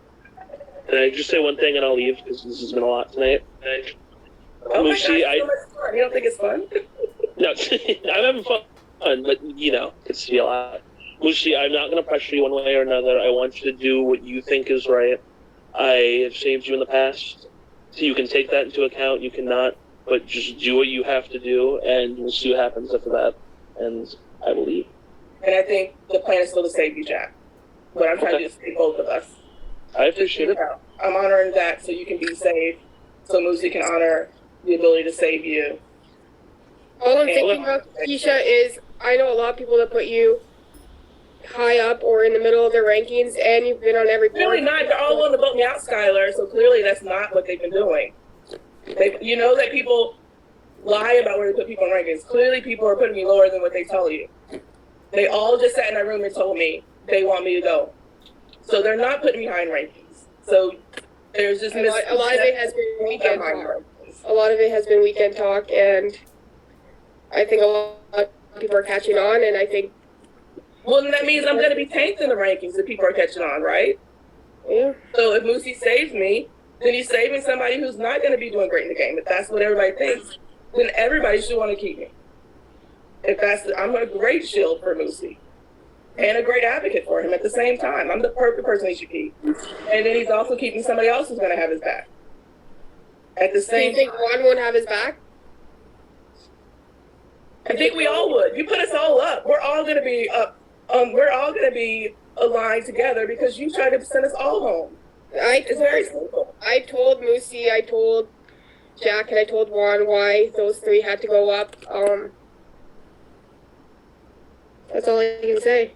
Can I just say one thing and I'll leave because this has been a lot tonight? Oh my gosh, so much fun. You don't think it's fun? No, I'm having fun, but you know, it's a lot. Mushi, I'm not going to pressure you one way or another. I want you to do what you think is right. I have saved you in the past, so you can take that into account. You cannot, but just do what you have to do, and we'll see what happens after that. And I will leave. And I think the plan is still to save you, Jack. But I'm trying to do is save both of us. I appreciate it. I'm honoring that so you can be safe, so Moosey can honor the ability to save you. All I'm thinking about, Keisha, is I know a lot of people that put you high up or in the middle of their rankings, and you've been on every board. Clearly not. They're all willing to vote me out, Skylar, so clearly that's not what they've been doing. You know that people lie about where they put people in rankings. Clearly people are putting me lower than what they tell you. They all just sat in that room and told me they want me to go. So they're not putting me high in rankings. So there's just a lot of it has been weekend talk. A lot of it has been weekend talk, and I think a lot of people are catching on, and I think... Well, then that means I'm going to be tanked in the rankings if people are catching on, right? Yeah. So if Moosey saves me, then he's saving somebody who's not going to be doing great in the game. If that's what everybody thinks, then everybody should want to keep me. I'm a great shield for Moosey. And a great advocate for him at the same time. I'm the perfect person he should keep. And then he's also keeping somebody else who's going to have his back. At the same time. Do you think Juan won't have his back? I think we all would. You put us all up. We're all going to be up. We're all going to be aligned together because you tried to send us all home. It's very simple. I told Moosey, I told Jack, and I told Juan why those three had to go up. That's all I can say.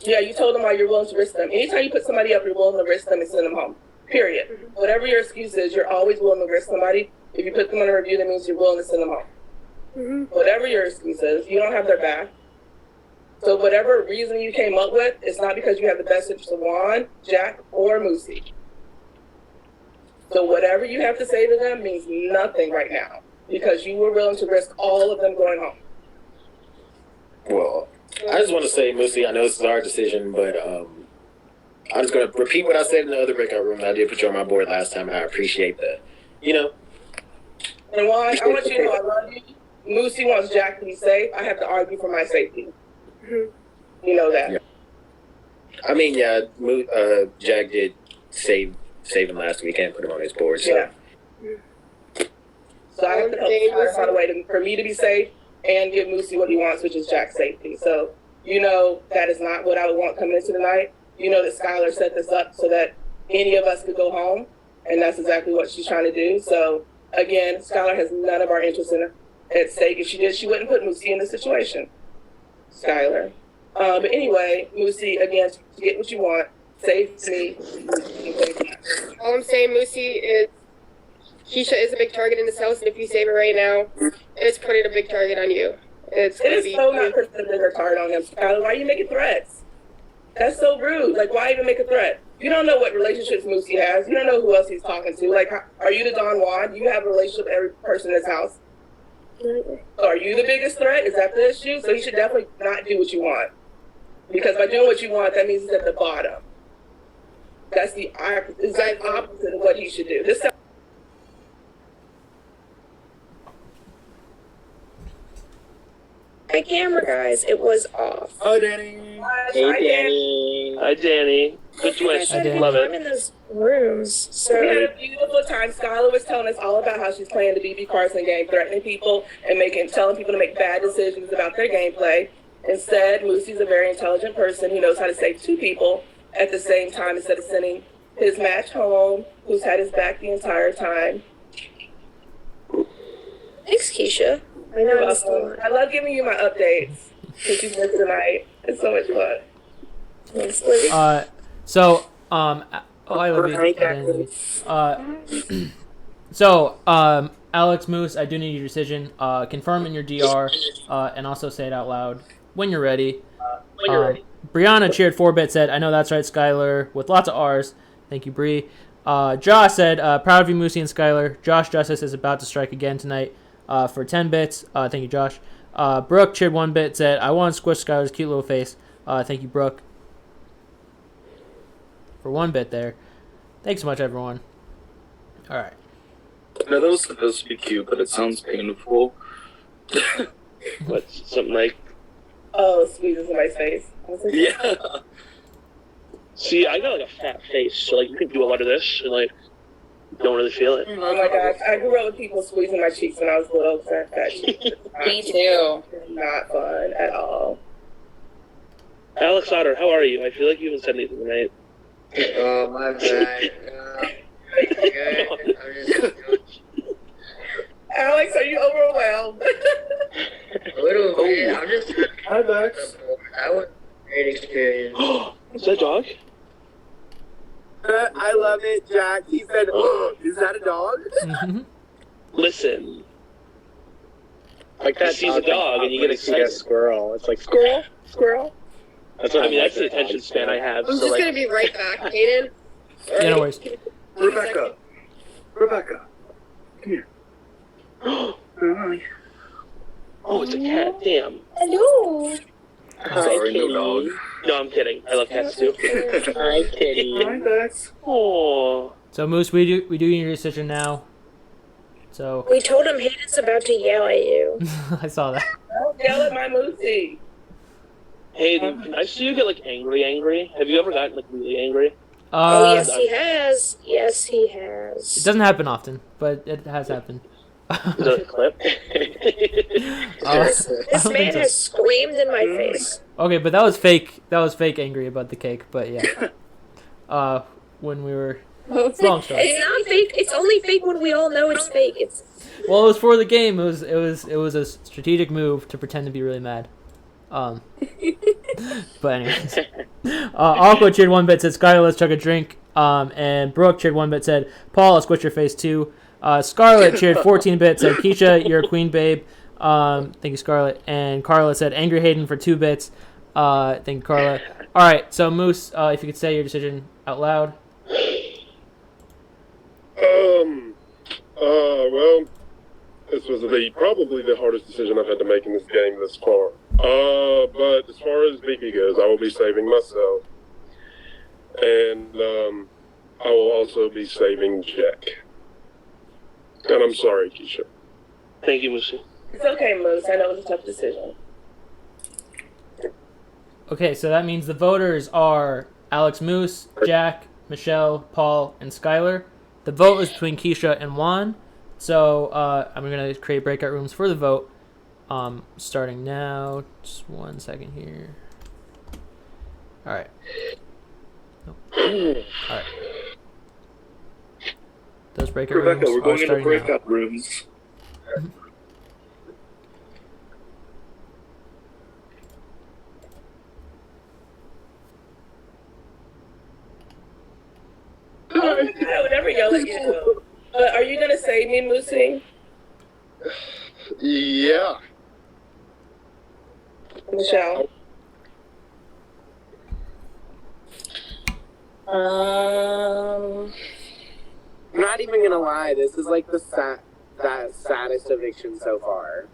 Yeah, you told them why you're willing to risk them. Anytime you put somebody up, you're willing to risk them and send them home. Period. Mm-hmm. Whatever your excuse is, you're always willing to risk somebody. If you put them on a review, that means you're willing to send them home. Mm-hmm. Whatever your excuse is, you don't have their back. So whatever reason you came up with, it's not because you have the best interest of Juan, Jack, or Moosey. So whatever you have to say to them means nothing right now because you were willing to risk all of them going home. Well, I just want to say, Moosey, I know this is our decision, but I'm just going to repeat what I said in the other breakout room. I did put you on my board last time, and I appreciate that. And Juan, I want you to know I love you. Moosey wants Jack to be safe. I have to argue for my safety. You know that. Yeah. I mean, yeah, Jack did save him last week and put him on his board. So. Yeah. So I have to help Skylar find a way for me to be safe and give Moosey what he wants, which is Jack's safety. So, that is not what I would want coming into tonight. That Skylar set this up so that any of us could go home, and that's exactly what she's trying to do. So, again, Skylar has none of our interests at stake. If she did, she wouldn't put Moosey in this situation. Skylar. But anyway, Moosey, again, to get what you want, save me. All I'm saying, Moosey, is Keisha is a big target in this house, and if you save her right now, it's putting a big target on you. It is so not putting a bigger target on him, Skylar. Why are you making threats? That's so rude. Like, why even make a threat? You don't know what relationships Moosey has. You don't know who else he's talking to. Like, are you the Don Juan? Do you have a relationship with every person in this house? So are you the biggest threat? Is that the issue? So he should definitely not do what you want. Because by doing what you want, that means he's at the bottom. That's the exact opposite of what he should do. My camera, guys, it was off. Hi, Danny. Hey, Danny. Hi, Danny. Good twist. Love I'm it. in those rooms, so we had a beautiful time. Skylar was telling us all about how she's playing the BB Carson game, threatening people and telling people to make bad decisions about their gameplay. Instead, Moosey's a very intelligent person who knows how to save two people at the same time instead of sending his match home, who's had his back the entire time. Thanks, Keisha. I You're know. welcome. I love giving you my updates that you missed tonight. It's so much fun. Thanks, Lizzie. I love you. Alex Moose, I do need your decision. Confirm in your DR, and also say it out loud when you're ready. Brianna cheered 4-bit, said, I know that's right, Skylar, with lots of R's. Thank you, Bree. Josh said, proud of you, Moosey and Skylar. Josh Justice is about to strike again tonight for 10 bits. Thank you, Josh. Brooke cheered 1-bit, said, I want to squish Skylar's cute little face. Thank you, Brooke. For 1-bit there. Thanks so much, everyone. All right. No, that was supposed to be cute, but it sounds painful. What? Something like? Oh, squeezes in my face. Yeah. See, I got like a fat face, so like you can do a lot of this and like don't really feel it. Oh my gosh, I grew up with people squeezing my cheeks when I was little. Fat cheeks. Me too. Not fun at all. Alex Otter, how are you? I feel like you haven't said anything tonight. Oh, my bad. Good. I'm just Alex, are you overwhelmed? a little bit. I'm just. Hi, Max. That was a great experience. Is that a dog? I love it, Jack. He said, is that a dog? Listen. Like that. He sees a dog and you get See a excited. squirrel. It's like squirrel, squirrel. That's what I mean, like that's the attention span I have. I'm So just like, gonna be right back, Hayden. Yeah, no worries. Rebecca. Come here. Hi. oh, it's a cat. Damn. Hello. Sorry, no dog. No, I'm kidding. I love cats too. Hi, kitty. Hi, Max. Oh. So Moose, we do need your decision now. So We told him Hayden's about to yell at you. I saw that. Don't yell at my Moosey. Hayden, can I see you get like angry? Have you ever gotten like really angry? Oh, yes, he has. Yes, he It has. doesn't happen often, but it has happened. Is that a clip? This man has screamed in my face. Okay, but that was fake. That was fake angry about the cake, but yeah. When we were long story. It's not fake. It's only fake when we all know it's fake. It's Well, it was for the game. It was a strategic move to pretend to be really mad. But anyways, Aqua cheered 1-bit, said Skylar, let's chug a drink. And Brooke cheered 1-bit, said Paul, let's squish your face too. Scarlett cheered 14-bit, said Keisha, you're a queen, babe. Thank you, Scarlett. And Carla said Angry Hayden for 2 bits. Thank you, Carla. All right, so Moose, if you could say your decision out loud. this was probably the hardest decision I've had to make in this game thus far. But as far as VP goes, I will be saving myself. And I will also be saving Jack. And I'm sorry, Keisha. Thank you, Moosey. It's okay, Moose. I know it was a tough decision. Okay, so that means the voters are Alex, Moose, Jack, Michelle, Paul, and Skylar. The vote is between Keisha and Juan. So I'm going to create breakout rooms for the vote. Starting now. Just 1 second here. All right. Nope. All right. Those breakout Rebecca, rooms we're going are into starting breakout rooms. I would never yell at you. Are you gonna save me, Moosey? Yeah. Michelle? I'm not even gonna lie, this is like the saddest eviction so far.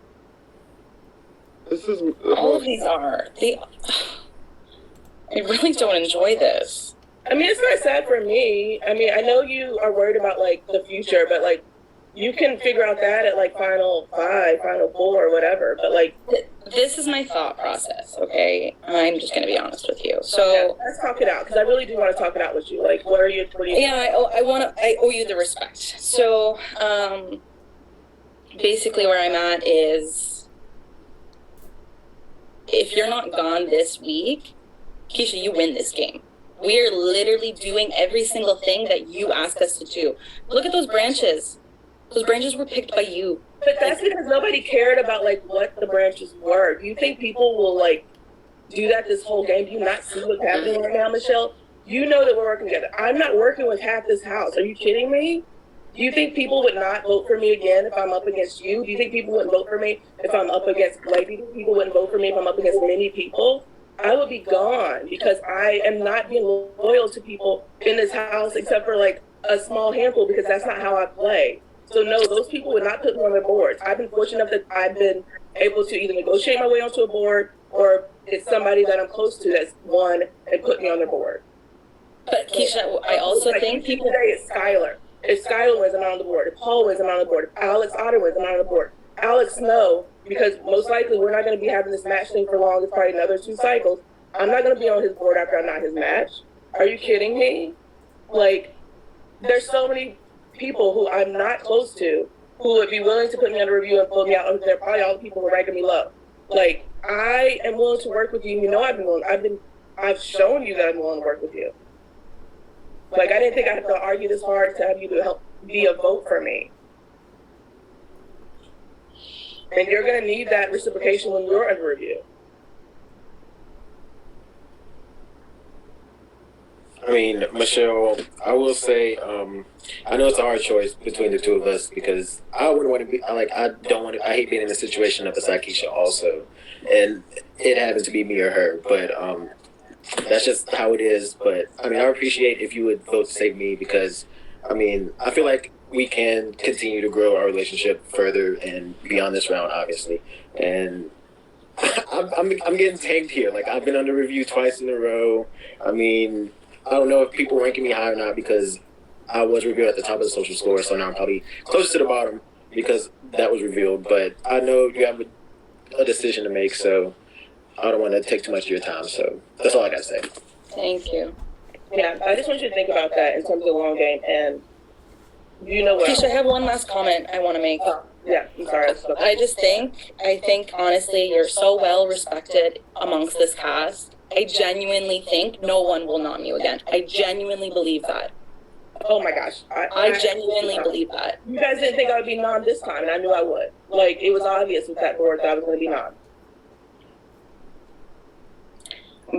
This is All of these are. I really don't enjoy this. I mean, it's not sad for me. I mean, I know you are worried about, like, the future, but, like, you can figure out that at, like, final 5, final 4, or whatever. But, like... This is my thought process, okay? I'm just going to be honest with you. So... let's talk it out, because I really do want to talk it out with you. Like, what are you... Yeah, I owe you the respect. So, basically where I'm at is... If you're not gone this week, Keisha, you win this game. We are literally doing every single thing that you ask us to do. Look at those branches. Those branches were picked by you. But that's because nobody cared about, like, what the branches were. Do you think people will, like, do that this whole game? Do you not see what's happening right now, Michelle? You know that we're working together. I'm not working with half this house. Are you kidding me? Do you think people would not vote for me again if I'm up against you? Do you think people wouldn't vote for me if I'm up against, like, do you think people wouldn't vote for me if I'm up against many people? I would be gone because I am not being loyal to people in this house except for like a small handful because that's not how I play. So no, those people would not put me on their boards. I've been fortunate enough that I've been able to either negotiate my way onto a board or it's somebody that I'm close to that's won and put me on their board. But Keisha, I also like think people today is Skylar. If Skylar wins, I'm on the board. If Paul wins, I'm on the board. If Alex Otter wins, I'm on the board. Alex, no, because most likely we're not going to be having this match thing for long. It's probably another 2 cycles. I'm not going to be on his board after I'm not his match. Are you kidding me? Like, there's so many people who I'm not close to who would be willing to put me under review and pull me out. They're probably all the people who are ranking me low. Like, I am willing to work with you. You know I've been willing. I've shown you that I'm willing to work with you. Like, I didn't think I had to argue this hard to have you to help be a vote for me. And you're going to need that reciprocation when you're under review. I mean, Michelle, I will say, I know it's a hard choice between the two of us because I wouldn't want to be, I hate being in a situation of beside Keisha also. And it happens to be me or her, but that's just how it is. But, I mean, I appreciate if you would vote to save me because, I mean, I feel like we can continue to grow our relationship further and beyond this round, obviously. And I'm getting tanked here. Like, I've been under review twice in a row. I mean, I don't know if people are ranking me high or not because I was revealed at the top of the social score, so now I'm probably close to the bottom because that was revealed. But I know you have a decision to make, so I don't want to take too much of your time. So that's all I got to say. Thank you. Yeah, I just want you to think about that in terms of the long game. And you know what? Keisha, I have one last comment I want to make. Yeah, I'm sorry. I think honestly, you're so well respected amongst this cast. I genuinely think no one will nom you again. I genuinely believe that. Oh my gosh. I genuinely believe that. You guys didn't think I would be nom this time, and I knew I would. Like, it was obvious with that board that I was going to be nom.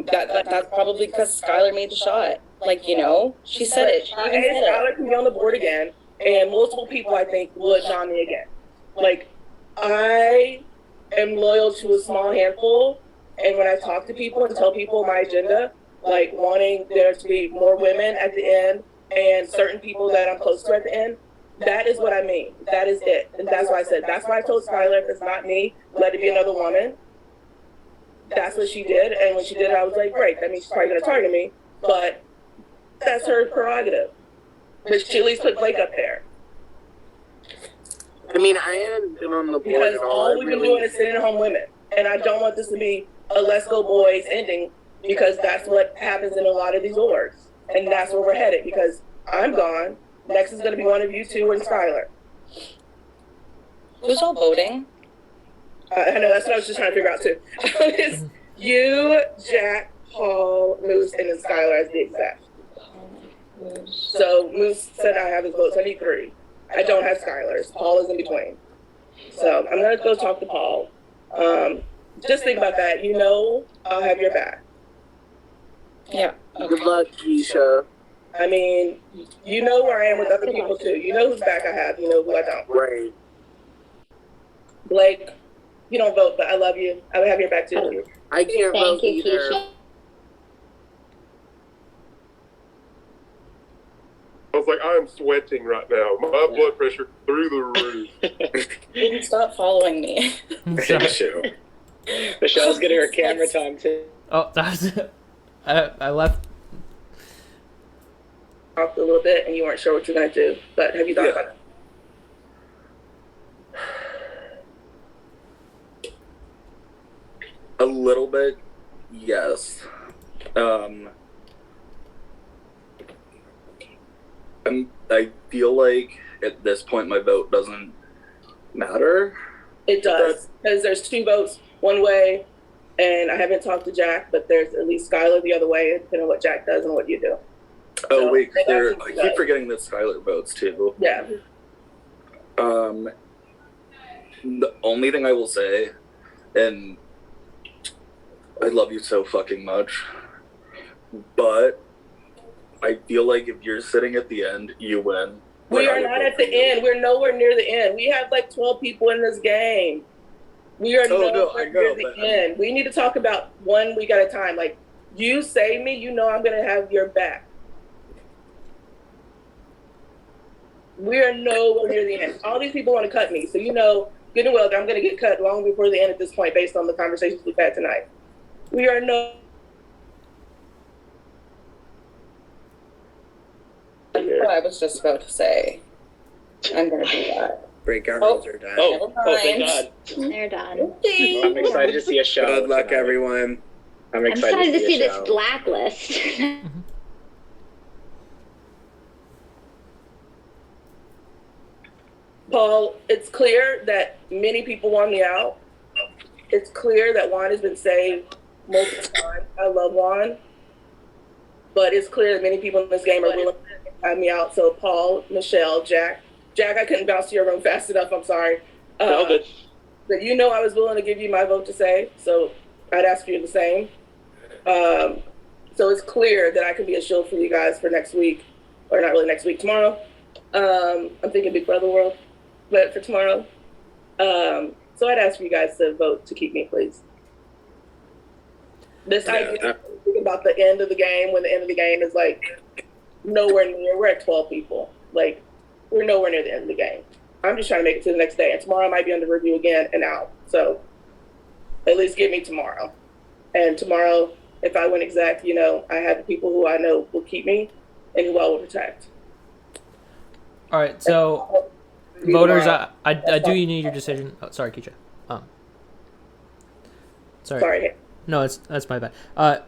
That's probably because Skylar made the shot. Like, you know, she said it. She even said it. Skylar can be on the board again, and multiple people, I think, would nom me again. Like, I am loyal to a small handful, and when I talk to people and tell people my agenda, like wanting there to be more women at the end and certain people that I'm close to at the end, That is what I mean. That is it. And that's why I said, that's why I told Skylar, if it's not me, let it be another woman. That's what she did. And when she did it, I was like, great, that means she's probably going to target me. But that's her prerogative. But she at least put Blake up there. I mean, I haven't been on the board Because at all. all we've been doing is sitting at home women. And I don't want this to be a let's go boys ending, because that's what happens in a lot of these orgs. And that's where we're headed, because I'm gone. Next is going to be one of you two and Skylar. Who's all voting? I know, that's what I was just trying to figure out too. It's you, Jack, Paul, Moose, and then Skylar as the exec. So Moose said I have his votes. I need 3. I don't have Skylar's. Paul is in between. So I'm going to go talk to Paul. Just think about that. You know, I'll have your back. Yeah. Good luck, Keisha. I mean, you know where I am with other people too. You know whose back I have. You know who I don't. Right. Blake, you don't vote, but I love you. I will have your back too. I can't vote Thank you, either. Keisha. I was like, I am sweating right now. My blood pressure through the roof. Didn't stop following me. Michelle. Michelle's getting her camera time too. Oh, that's I left. Off a little bit, and you weren't sure what you're gonna do. But have you thought about it? A little bit, yes. I feel like at this point my vote doesn't matter. It does, because there's 2 votes one way, and I haven't talked to Jack, but there's at least Skylar the other way, depending on what Jack does and what you do. Oh So, wait, it I doesn't- keep forgetting that Skylar votes too. Yeah. The only thing I will say, and I love you so fucking much, but I feel like if you're sitting at the end, you win. We Like, I are would not vote at for the you. end. We're nowhere near the end. We have like 12 people in this game. We are Oh, no, nowhere I know, near the but- end. We need to talk about 1 week at a time. Like, you save me, you know I'm going to have your back. We are nowhere near the end. All these people want to cut me. So, you know, good and well that I'm going to get cut long before the end at this point based on the conversations we've had tonight. We are no... What I was just about to say. I'm gonna do that. Breakout rooms are done. Never thank mind. God. They're done. I'm excited to see a show. Good luck, tonight. everyone. I'm I'm excited, excited to see a this show. blacklist. Paul, it's clear that many people want me out. It's clear that Juan has been saved multiple times. I love Juan. But it's clear that many people in this game are willing to have me out. So Paul, Michelle, Jack, I couldn't bounce to your room fast enough. I'm sorry. No, good. But you know I was willing to give you my vote to save. So I'd ask you the same. So it's clear that I can be a shield for you guys for next week. Or not really next week, tomorrow. I'm thinking Big Brother World. But for tomorrow. So I'd ask for you guys to vote to keep me, please. This idea about the end of the game, when the end of the game is like nowhere near. We're at 12 people. Like, we're nowhere near the end of the game. I'm just trying to make it to the next day. And tomorrow I might be under review again and out. So at least give me tomorrow. And tomorrow, if I win exec, you know, I have the people who I know will keep me and who I will protect. All right, so voters, I do need your decision. Oh, sorry, Keisha. Sorry. No, that's my bad. I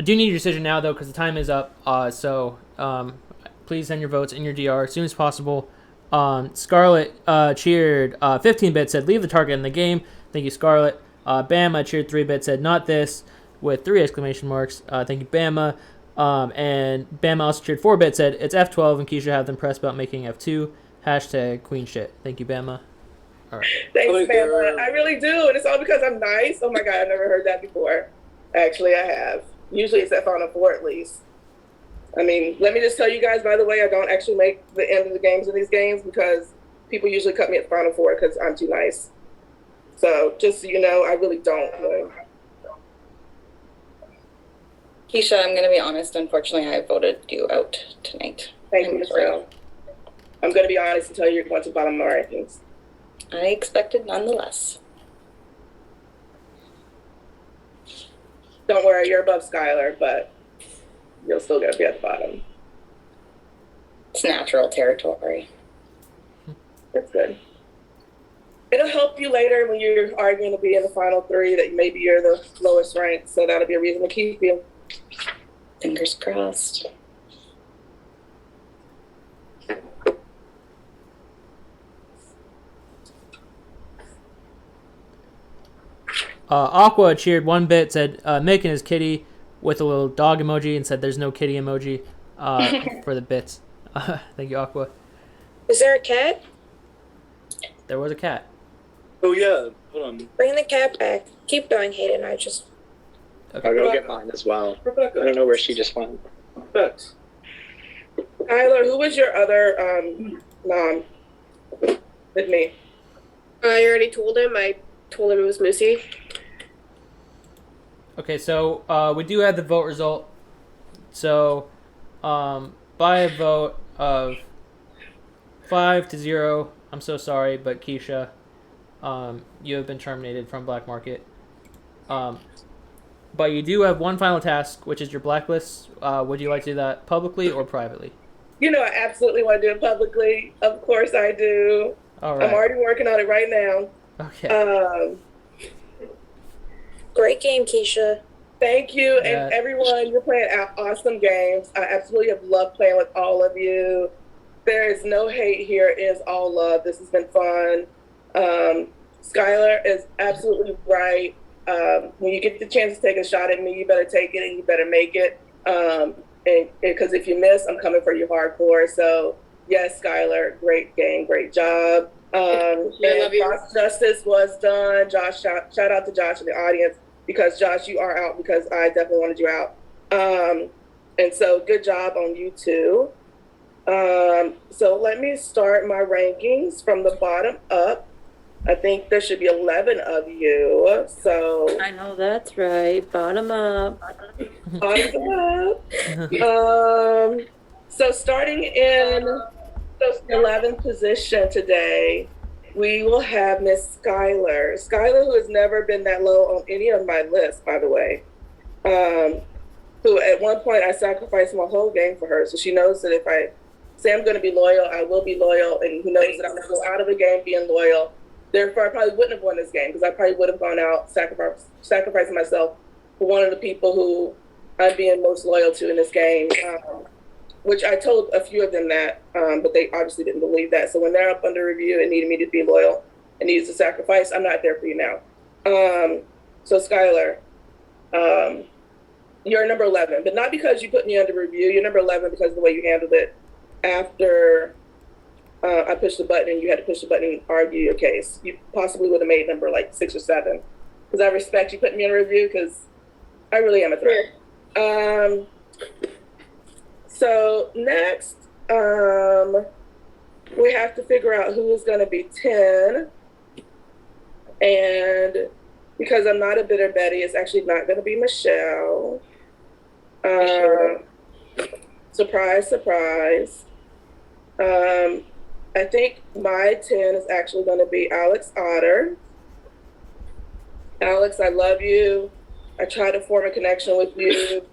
do need your decision now, though, because the time is up. So please send your votes in your DR as soon as possible. Scarlett cheered 15-bit, said, leave the target in the game. Thank you, Scarlett. Bama cheered 3-bit, said, not this, with 3 exclamation marks. Thank you, Bama. And Bama also cheered 4-bit, said, it's F12, and Keisha have them press about making F2. Hashtag queen shit. Thank you, Bama. All right. Thanks, Bama. I really do. And it's all because I'm nice. Oh my God, I've never heard that before. Actually, I have. Usually it's at Final Four at least. I mean, let me just tell you guys, by the way, I don't actually make the end of the games in these games because people usually cut me at Final Four because I'm too nice. So just so you know, I really don't. Keisha, I'm gonna be honest. Unfortunately, I voted you out tonight. Thank you, Michelle. I'm going to be honest and tell you you're going to the bottom of my rankings. I expected nonetheless. Don't worry, you're above Skylar, but you're still going to be at the bottom. It's natural territory. That's good. It'll help you later when you're arguing to be in the final 3 that maybe you're the lowest ranked, so that'll be a reason to keep you. Fingers crossed. Aqua cheered one bit, said Mick and his kitty with a little dog emoji, and said there's no kitty emoji for the bits. Thank you, Aqua. Is there a cat? There was a cat. Oh yeah, hold on. Bring the cat back. Keep going, Hayden. I just. Okay. I'll go get mine as well. Rebecca. I don't know where she just went. Bex. Tyler, who was your other mom with me? I already told him. I told him it was Moosey. Okay, so we do have the vote result. So by a vote of 5-0, I'm so sorry, but Keisha, you have been terminated from Black Market. But you do have one final task, which is your blacklist. Would you like to do that publicly or privately? You know, I absolutely want to do it publicly. Of course I do. All right. I'm already working on it right now. Okay. Great game, Keisha. Thank you. And everyone, you're playing awesome games. I absolutely have loved playing with all of you. There is no hate here. It is all love. This has been fun. Skylar is absolutely right. When you get the chance to take a shot at me, you better take it and you better make it. Because if you miss, I'm coming for you hardcore. So yes, Skylar, great game, great job. And Josh Justice was done. Josh, shout out to Josh in the audience, because Josh, you are out because I definitely wanted you out. And so good job on you too. So let me start my rankings from the bottom up. I think there should be 11 of you. So I know that's right. Bottom up. Bottom up. So starting in the 11th position today, we will have Miss Skylar. Skylar, who has never been that low on any of my lists, by the way. Who at one point I sacrificed my whole game for her. So she knows that if I say I'm going to be loyal, I will be loyal. And who knows that I'm going to go out of the game being loyal. Therefore, I probably wouldn't have won this game because I probably would have gone out sacrificing myself for one of the people who I'm being most loyal to in this game. Which I told a few of them that, but they obviously didn't believe that. So when they're up under review and needed me to be loyal and needs to sacrifice, I'm not there for you now. So Skylar, you're number 11, but not because you put me under review. You're number 11 because of the way you handled it after I pushed the button and you had to push the button and argue your case. You possibly would have made number like 6 or 7, because I respect you putting me under review because I really am a threat. So next, we have to figure out who is going to be 10. And because I'm not a bitter Betty, it's actually not going to be Michelle. Surprise, surprise. I think my 10 is actually going to be Alex Otter. Alex, I love you. I try to form a connection with you.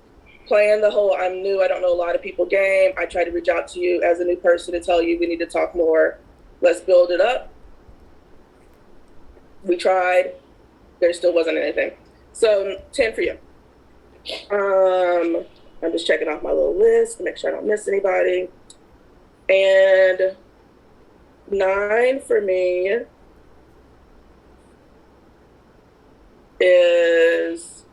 Playing the whole I'm new, I don't know a lot of people game. I try to reach out to you as a new person to tell you we need to talk more. Let's build it up. We tried. There still wasn't anything. So 10 for you. I'm just checking off my little list to make sure I don't miss anybody. And 9 for me is,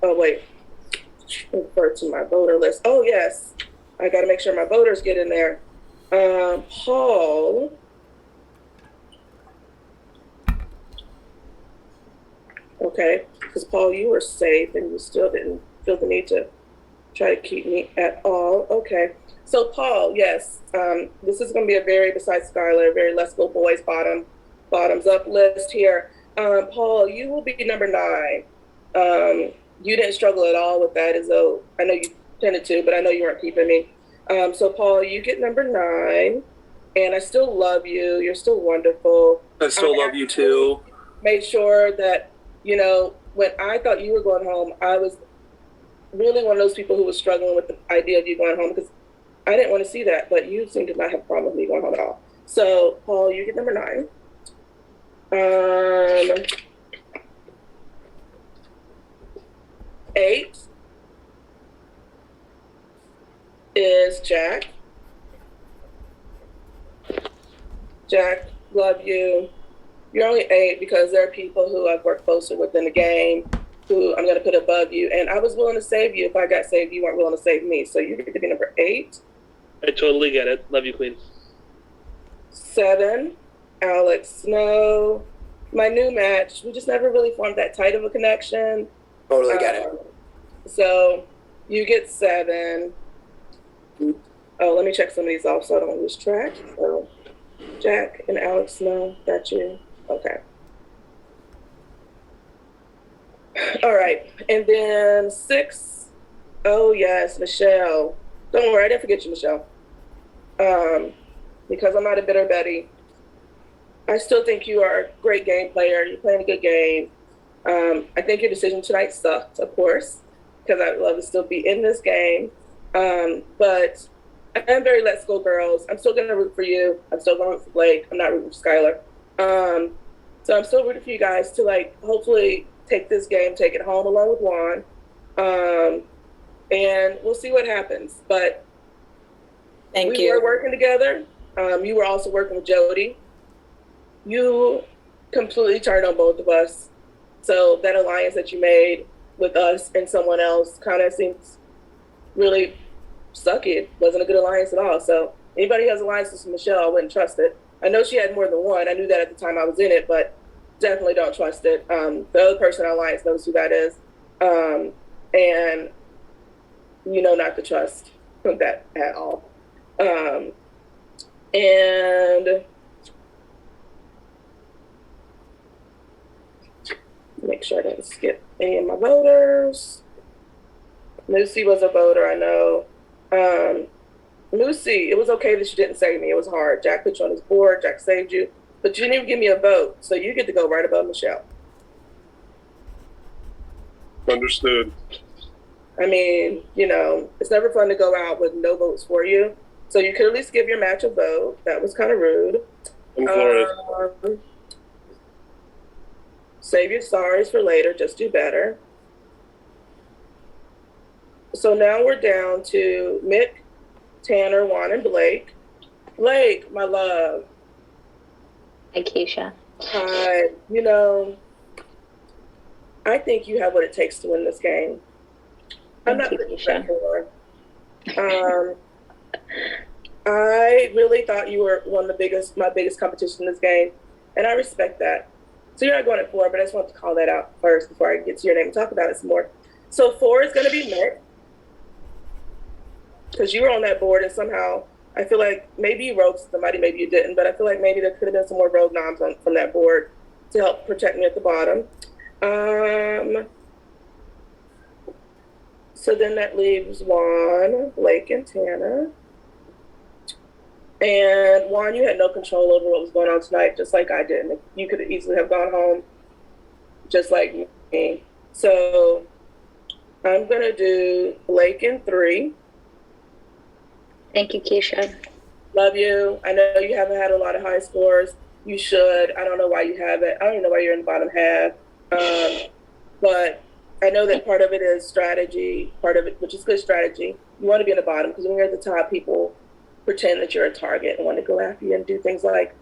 oh wait, refer to my voter list. Oh yes, I got to make sure my voters get in there. Paul. Okay, because Paul, you were safe and you still didn't feel the need to try to keep me at all. Okay, so Paul, yes, this is going to be a very, besides Skylar, very Let's Go Boys bottoms up list here. Paul, you will be number 9. You didn't struggle at all with that, as though I know you intended to, but I know you weren't keeping me. So Paul, you get number 9, and I still love you. You're still wonderful. I still love you too. Made sure that, you know, when I thought you were going home, I was really one of those people who was struggling with the idea of you going home because I didn't want to see that, but you seem to not have a problem with me going home at all. So Paul, you get number 9. 8 is Jack. Jack, love you. You're only 8 because there are people who I've worked closer with in the game who I'm going to put above you. And I was willing to save you. If I got saved, you weren't willing to save me. So you get to be number 8. I totally get it. Love you, Queen. 7, Alex Snow. My new match, we just never really formed that tight of a connection. Totally get it. So you get 7. Oh, let me check some of these off so I don't lose track. So Jack and Alex Snow, got you. Okay. All right. And then 6. Oh, yes, Michelle. Don't worry, I didn't forget you, Michelle. Because I'm not a bitter Betty. I still think you are a great game player. You're playing a good game. I think your decision tonight sucked, of course, because I'd love to still be in this game. But I am very Let's Go Girls. I'm still going to root for you. I'm still going to root for Blake. I'm not rooting for Skylar. So I'm still rooting for you guys to, like, hopefully take this game, take it home along with Juan. And we'll see what happens. But we were working together. You were also working with Jody. You completely turned on both of us. So that alliance that you made with us and someone else kind of seems really sucky. It wasn't a good alliance at all. So anybody who has alliances with Michelle, I wouldn't trust it. I know she had more than one. I knew that at the time I was in it, but definitely don't trust it. The other person in alliance knows who that is. And you know not to trust that at all. And make sure I didn't skip any of my voters. Lucy was a voter, I know. Lucy, it was okay that you didn't save me. It was hard. Jack put you on his board. Jack saved you. But you didn't even give me a vote. So you get to go right above Michelle. Understood. I mean, you know, it's never fun to go out with no votes for you. So you could at least give your match a vote. That was kind of rude. Save your sorries for later. Just do better. So now we're down to Mick, Tanner, Juan, and Blake. Blake, my love. Hi, Keisha. Hi. You know, I think you have what it takes to win this game. I'm not putting that for. I really thought you were my biggest competition in this game, and I respect that. So you're not going at 4, but I just want to call that out first before I get to your name and talk about it some more. So 4 is going to be Mick, because you were on that board, and somehow I feel like maybe you rogued somebody, maybe you didn't, but I feel like maybe there could have been some more rogue noms from that board to help protect me at the bottom. So then that leaves Juan, Blake, and Tanner. And Juan, you had no control over what was going on tonight, just like I did. You could easily have gone home, just like me. So I'm going to do Blake in 3. Thank you, Keisha. Love you. I know you haven't had a lot of high scores. You should. I don't know why you haven't. I don't even know why you're in the bottom half. But I know that part of it is strategy, part of it, which is good strategy. You want to be in the bottom because when you're at the top, people pretend that you're a target and want to go after you and do things like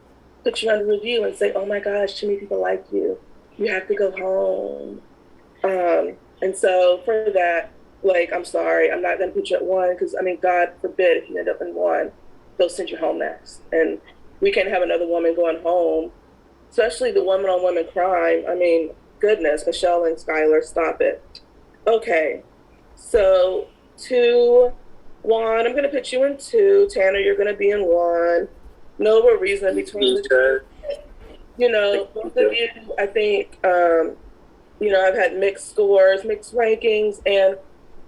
put you under review and say, oh my gosh, too many people like you. You have to go home. And so for that, Blake, I'm sorry. I'm not going to put you at 1 because, I mean, God forbid if you end up in 1, they'll send you home next. And we can't have another woman going home, especially the woman-on-woman crime. I mean, goodness, Michelle and Skylar, stop it. Okay, so 2, Juan, I'm going to put you in 2. Tanner, you're going to be in 1. No real reason between the 2. You know, both of you, I think, you know, I've had mixed scores, mixed rankings, and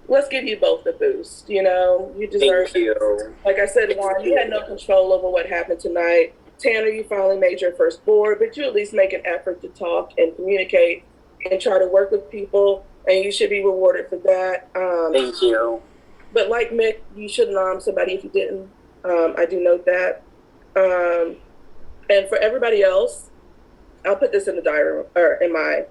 let's give you both the boost. You know, you deserve Thank you. Like I said, Juan, you had no control over what happened tonight. Tanner, you finally made your first board, but you at least make an effort to talk and communicate and try to work with people, and you should be rewarded for that. Thank you. But like Mick, you shouldn't harm somebody if you didn't. I do note that. And for everybody else, I'll put this in the diary or in my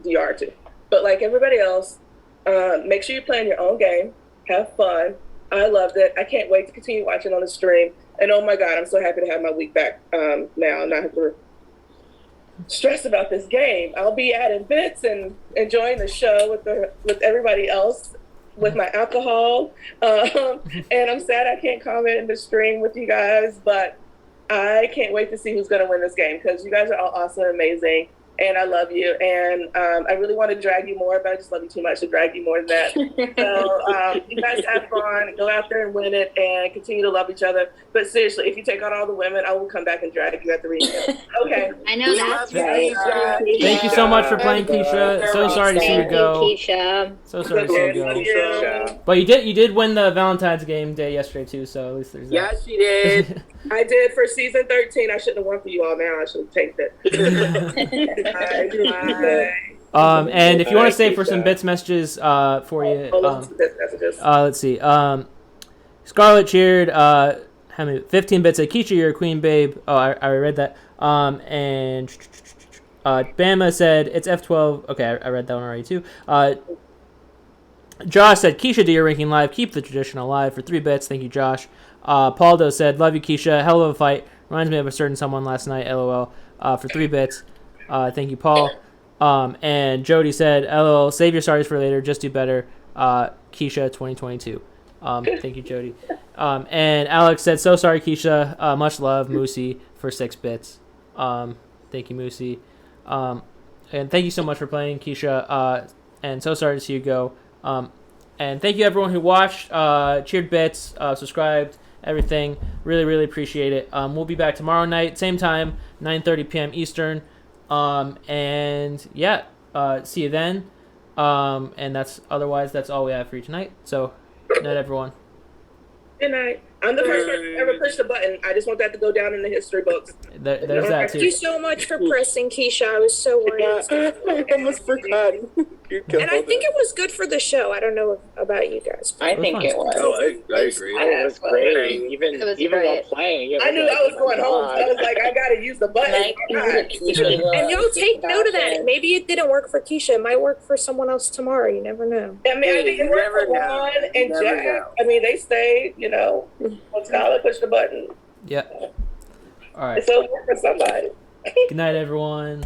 DR too. But like everybody else, make sure you plan your own game. Have fun. I loved it. I can't wait to continue watching on the stream. And oh my God, I'm so happy to have my week back now and not have to stress about this game. I'll be adding bits and enjoying the show with everybody else with my alcohol. And I'm sad I can't comment in the stream with you guys, but I can't wait to see who's going to win this game because you guys are all awesome and amazing. And I love you. And I really want to drag you more, but I just love you too much to drag you more than that. So you guys have fun. Go out there and win it and continue to love each other. But seriously, if you take on all the women, I will come back and drag you at the reunion. Okay. I know that's right. Thank you so much for playing, Keisha. So sorry to see you go. Keisha. So sorry to see you go. But you did win the Valentine's game day yesterday too, so at least there's that. Yeah, she did. I did for season 13. I shouldn't have won for you all now. I should have taken it. And if you want to stay for some bits messages for you, let's see. Scarlett cheered. How many? 15 bits. Keisha, you're a queen, babe. Oh, I already read that. And Bama said it's F12. Okay, I read that one already too. Josh said, Keisha, do your ranking live. Keep the tradition alive for 3 bits. Thank you, Josh. Paldo said, love you, Keisha. Hell of a fight. Reminds me of a certain someone last night. LOL. For 3 bits. Thank you, Paul. And Jody said, LOL, save your sorries for later. Just do better. Keisha 2022. Thank you, Jody. And Alex said, so sorry, Keisha. Much love, Moosey, for 6 bits. Thank you, Moosey. And thank you so much for playing, Keisha. And so sorry to see you go. And thank you, everyone who watched, cheered bits, subscribed, everything. Really, really appreciate it. We'll be back tomorrow night, same time, 9:30 p.m. Eastern. And yeah, see you then. And that's all we have for you tonight. So, good night, everyone. Good night. I'm the first person to ever push the button. I just want that to go down in the history books. There's that too. Thank you so much for pressing, Keisha. I was so worried. I almost forgot. And I think it was good for the show. I don't know about you guys. I think it was. Oh, I agree. It was great. Even while playing. I knew I was going home, so I was like, I gotta use the button. And you'll take note of that. Maybe it didn't work for Keisha. It might work for someone else tomorrow. You never know. I mean, I think it worked for Juan and Jack. I mean, they stayed, when Skylar pushed the button. Yeah. All right. So it worked for somebody. Good night, everyone.